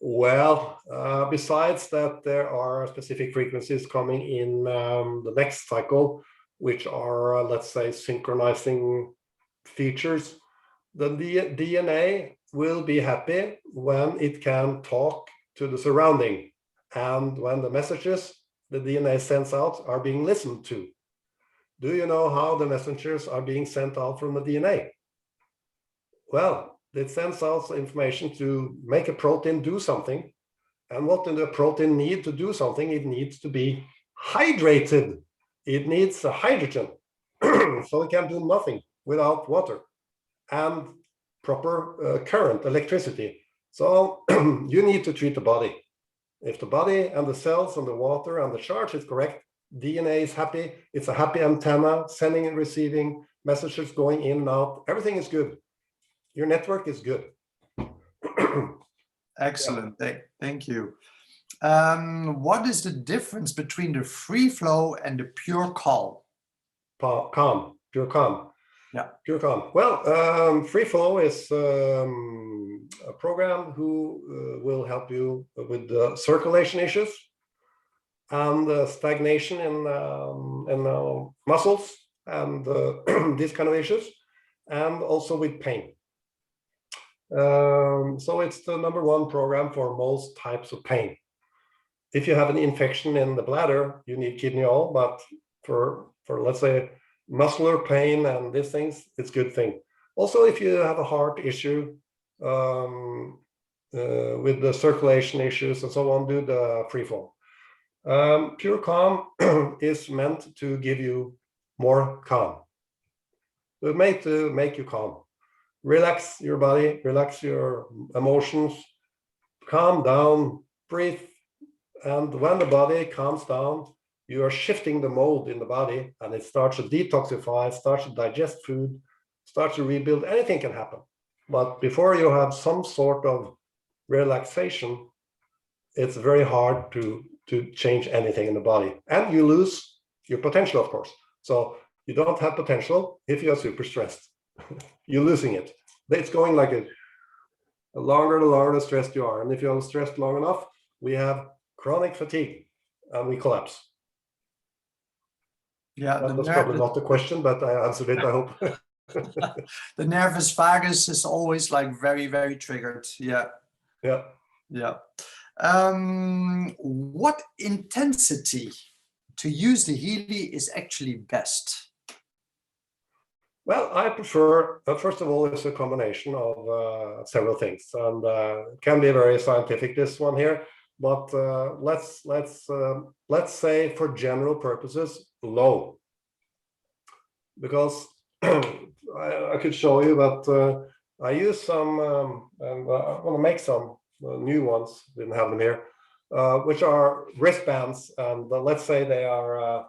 Well, besides that, there are specific frequencies coming in the next cycle, which are, let's say, synchronizing features. The DNA will be happy when it can talk to the surrounding, and when the messages the DNA sends out are being listened to. Do you know how the messengers are being sent out from the DNA? Well, it sends out information to make a protein do something. And what does the protein need to do something? It needs to be hydrated. It needs a hydrogen, so it can do nothing without water and proper current, electricity. So you need to treat the body. If the body and the cells and the water and the charge is correct, DNA is happy. It's a happy antenna, sending and receiving, messages going in and out. Everything is good. Your network is good. Excellent, thank you. What is the difference between the free flow and the pure calm? Calm, pure calm. Yeah, pure calm. Well, free flow is a program who will help you with the circulation issues and stagnation in muscles and these kind of issues, and also with pain. So it's the #1 program for most types of pain. If you have an infection in the bladder, you need kidney oil, but for let's say muscular pain and these things, it's a good thing. Also, if you have a heart issue with the circulation issues and so on, do the free flow. Pure calm is meant to give you more calm. It's made to make you calm. relax your body, relax your emotions, calm down, breathe. And when the body calms down, you are shifting the mode in the body, and it starts to detoxify, starts to digest food, starts to rebuild. Anything can happen. But before you have some sort of relaxation, it's very hard to change anything in the body. And you lose your potential, of course. So you don't have potential if you are super stressed. You're losing it. It's going like the longer the stressed you are. And if you are stressed long enough, we have chronic fatigue and we collapse. Yeah, that was probably not the question, but I answered it, I hope. The nervus vagus is always like very, very triggered. Yeah. Yeah. Yeah. What intensity to use the Healy is actually best? Well, I prefer, first of all, it's a combination of several things, and it can be very scientific, this one here, but let's say for general purposes, low. Because I could show you that I use some, and I want to make some new ones, didn't have them here, which are wristbands, and let's say they are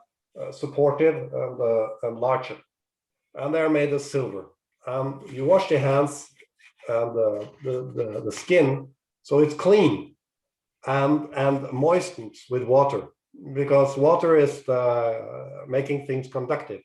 supportive and larger. And they're made of silver. You wash your hands and the skin, so it's clean and moistened with water, because water is making things conductive.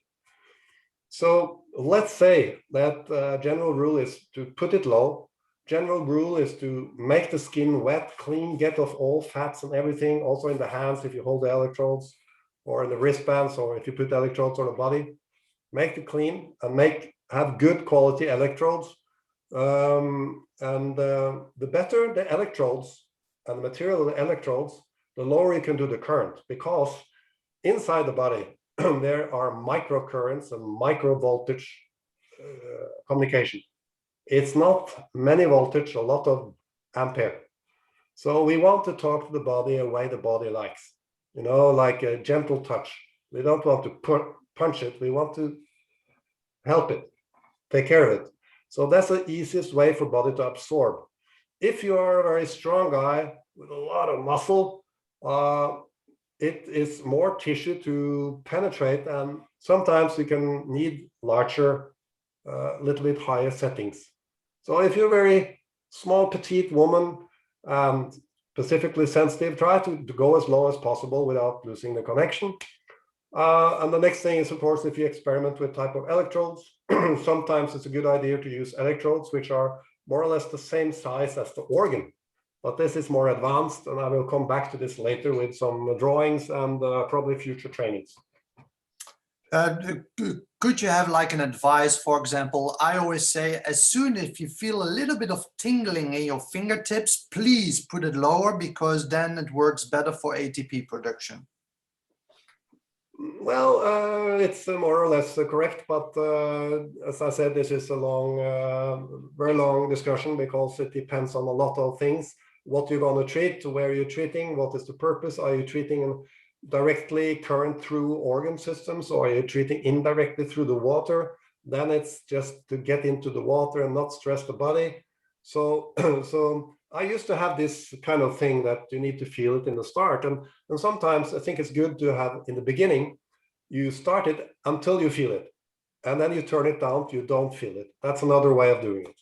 So let's say that general rule is to put it low. General rule is to make the skin wet, clean, get off all fats and everything, also in the hands if you hold the electrodes, or in the wristbands, or if you put electrodes on the body. Make it clean and have good quality electrodes. The better the electrodes and the material of the electrodes, the lower you can do the current, because inside the body there are microcurrents and micro voltage communication. It's not many voltage, a lot of ampere. So we want to talk to the body a way the body likes, you know, like a gentle touch. We don't want to punch it, we want to help it, take care of it. So that's the easiest way for body to absorb. If you are a very strong guy with a lot of muscle, it is more tissue to penetrate, and sometimes you can need larger, little bit higher settings. So if you're a very small, petite woman, specifically sensitive, try to go as low as possible without losing the connection. And the next thing is, of course, if you experiment with type of electrodes, sometimes it's a good idea to use electrodes which are more or less the same size as the organ. But this is more advanced, and I will come back to this later with some drawings and probably future trainings. Could you have like an advice? For example, I always say, as soon as you feel a little bit of tingling in your fingertips, please put it lower, because then it works better for ATP production. Well, it's more or less correct, but as I said, this is a long, very long discussion, because it depends on a lot of things. What you're going to treat, where you're treating, what is the purpose? Are you treating directly current through organ systems, or are you treating indirectly through the water? Then it's just to get into the water and not stress the body. So, so I used to have this kind of thing that you need to feel it in the start. And sometimes I think it's good to have in the beginning, you start it until you feel it, and then you turn it down till you don't feel it. That's another way of doing it.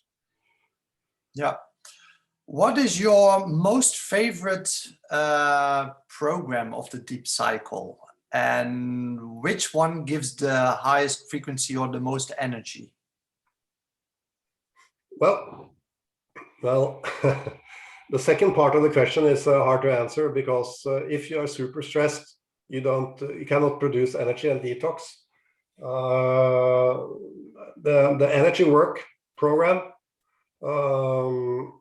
Yeah. What is your most favorite program of the Deep Cycle, and which one gives the highest frequency or the most energy? Well, the second part of the question is hard to answer, because if you are super stressed, you cannot produce energy and detox. The energy work program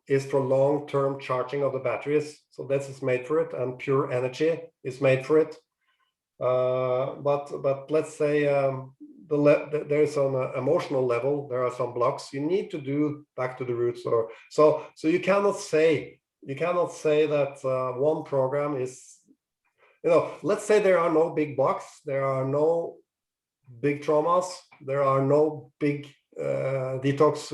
is for long-term charging of the batteries, so this is made for it, and pure energy is made for it. But let's say there's an emotional level, there are some blocks you need to do back to the roots, or so you cannot say that one program is, you know, let's say there are no big blocks, there are no big traumas, there are no big detox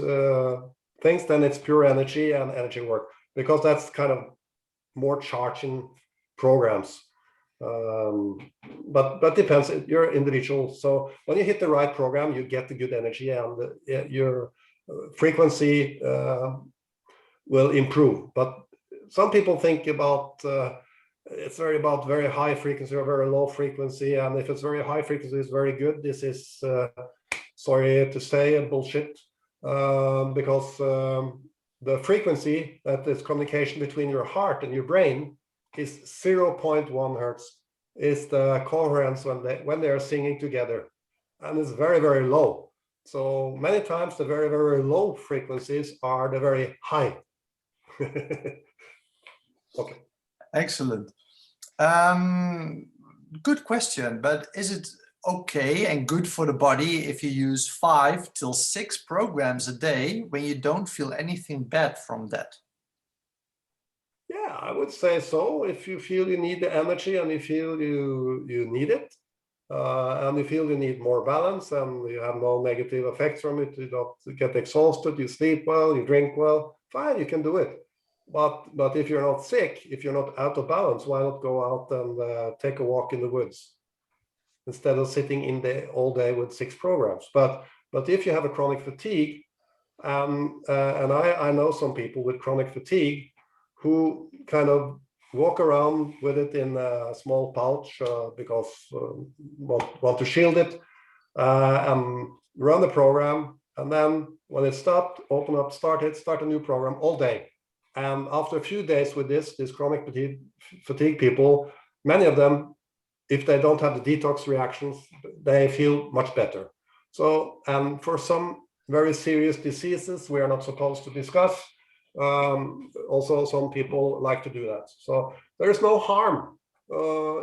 things, then it's pure energy and energy work, because that's kind of more charging programs. But depends, you're individual. So when you hit the right program, you get the good energy, and your frequency will improve. But some people think about it's very about very high frequency or very low frequency, and if it's very high frequency, it's very good. This is sorry to say, bullshit, because the frequency, that is communication between your heart and your brain, is 0.1 hertz. Is the coherence when they are singing together, and it's very, very low. So many times the very, very low frequencies are the very high. Okay. Excellent. Good question, but is it okay and good for the body if you use 5 till 6 programs a day when you don't feel anything bad from that? Yeah, I would say so. If you feel you need the energy and you feel you need it, and you feel you need more balance and you have no negative effects from it, you don't get exhausted, you sleep well, you drink well, fine, you can do it. But if you're not sick, if you're not out of balance, why not go out and take a walk in the woods instead of sitting in there all day with 6 programs? But if you have a chronic fatigue, and I know some people with chronic fatigue who kind of walk around with it in a small pouch because want to shield it, and run the program, and then when it stopped, open up, start a new program all day. And after a few days with this chronic fatigue people, many of them, if they don't have the detox reactions, they feel much better. So, and for some very serious diseases we are not supposed to discuss, also some people like to do that. So there is no harm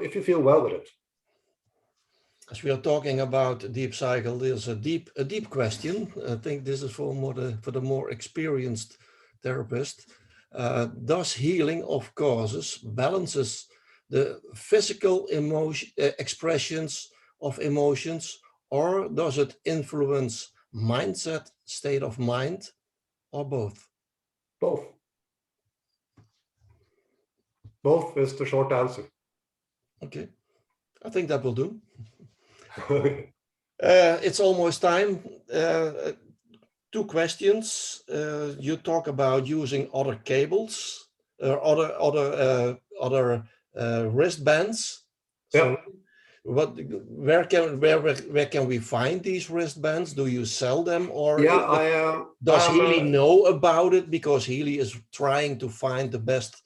if you feel well with it. As we are talking about deep cycle, there's a deep question. I think this is for the more experienced therapist. Does healing of causes balances the physical emotion expressions of emotions, or does it influence mindset, state of mind, or both? Both. Both is the short answer. Okay, I think that will do. It's almost time. 2 questions. You talk about using other cables or other wristbands. So where can we find these wristbands? Do you sell them, or does Healy know about it, because Healy is trying to find the best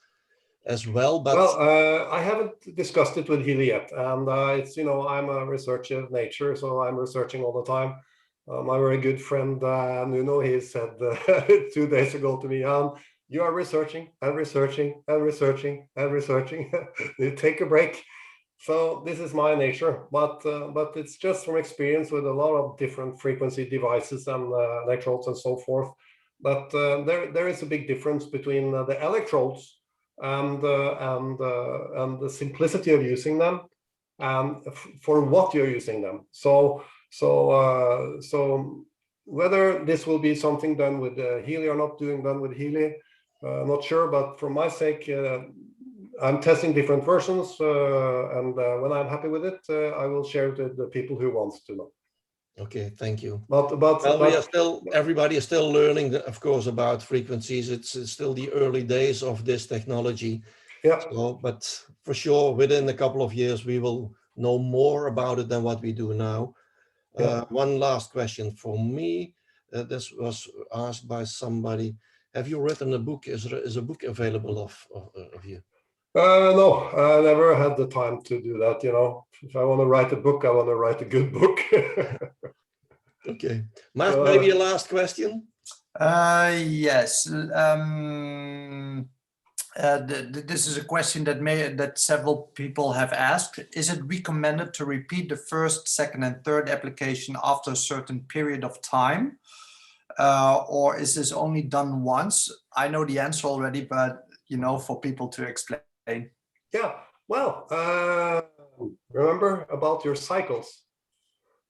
as well? But I haven't discussed it with Healy yet, and it's, you know, I'm a researcher of nature, so I'm researching all the time. My very good friend Nuno, he said 2 days ago to me, you are researching and researching and researching and researching. You take a break. So this is my nature, but it's just from experience with a lot of different frequency devices and electrodes and so forth. But there is a big difference between the electrodes and the simplicity of using them, and for what you're using them. So whether this will be something done with Healy or not done with Healy, I'm not sure. But for my sake, I'm testing different versions, and when I'm happy with it, I will share it with the people who wants to know. Okay, thank you. But we are still, everybody is still learning, of course, about frequencies. It's still the early days of this technology. Yeah. So, but for sure, within a couple of years, we will know more about it than what we do now. Yeah. One last question for me. This was asked by somebody. Have you written a book? Is a book available of you? No, I never had the time to do that. You know, if I want to write a book, I want to write a good book. Okay, maybe a last question. Yes. This is a question that several people have asked. Is it recommended to repeat the first, second, and third application after a certain period of time, or is this only done once? I know the answer already, but you know, for people to explain. Yeah. Well, remember about your cycles.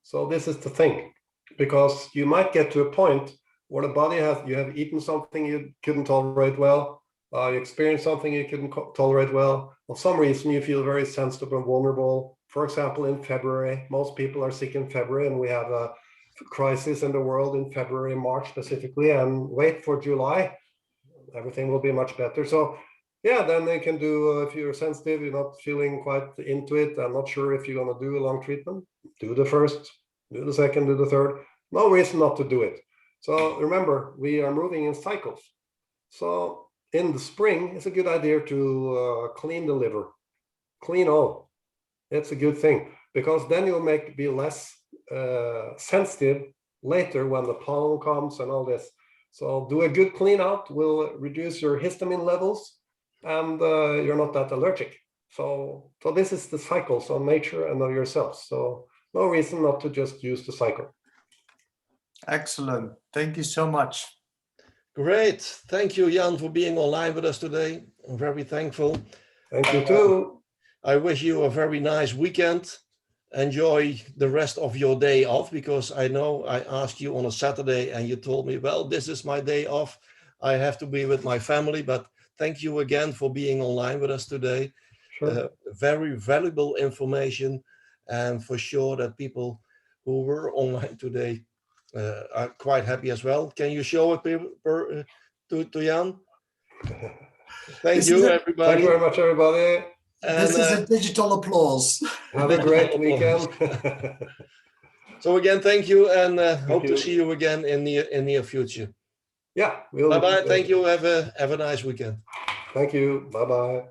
So this is the thing. because you might get to a point where the body you have eaten something you couldn't tolerate well, you experienced something you couldn't tolerate well. For some reason, you feel very sensitive and vulnerable. For example, in February, most people are sick in February, and we have a crisis in the world in February, March specifically, and wait for July, everything will be much better. So yeah, then they can do, if you're sensitive, you're not feeling quite into it, I'm not sure if you're going to do a long treatment, do the first, do the second, do the third. No reason not to do it. So remember, we are moving in cycles. So in the spring, it's a good idea to clean the liver, clean all. It's a good thing, because then you'll be less sensitive later when the pollen comes and all this. So do a good clean out, will reduce your histamine levels, and you're not that allergic. So this is the cycles of nature and of yourself. So no reason not to just use the cycle. Excellent. Thank you so much. Great. Thank you, Jan, for being online with us today. I'm very thankful. Thank you too. I wish you a very nice weekend. Enjoy the rest of your day off, because I know I asked you on a Saturday and you told me, well, this is my day off. I have to be with my family, but thank you again for being online with us today. Sure. Very valuable information, and for sure that people who were online today are quite happy as well. Can you show it to Jan? Thank you, everybody. Thank you very much, everybody. And, this is a digital applause. Have a great weekend. So again, thank you, and hope to see you again in near future. Yeah. Bye-bye. Thank you. Have a nice weekend. Thank you. Bye-bye.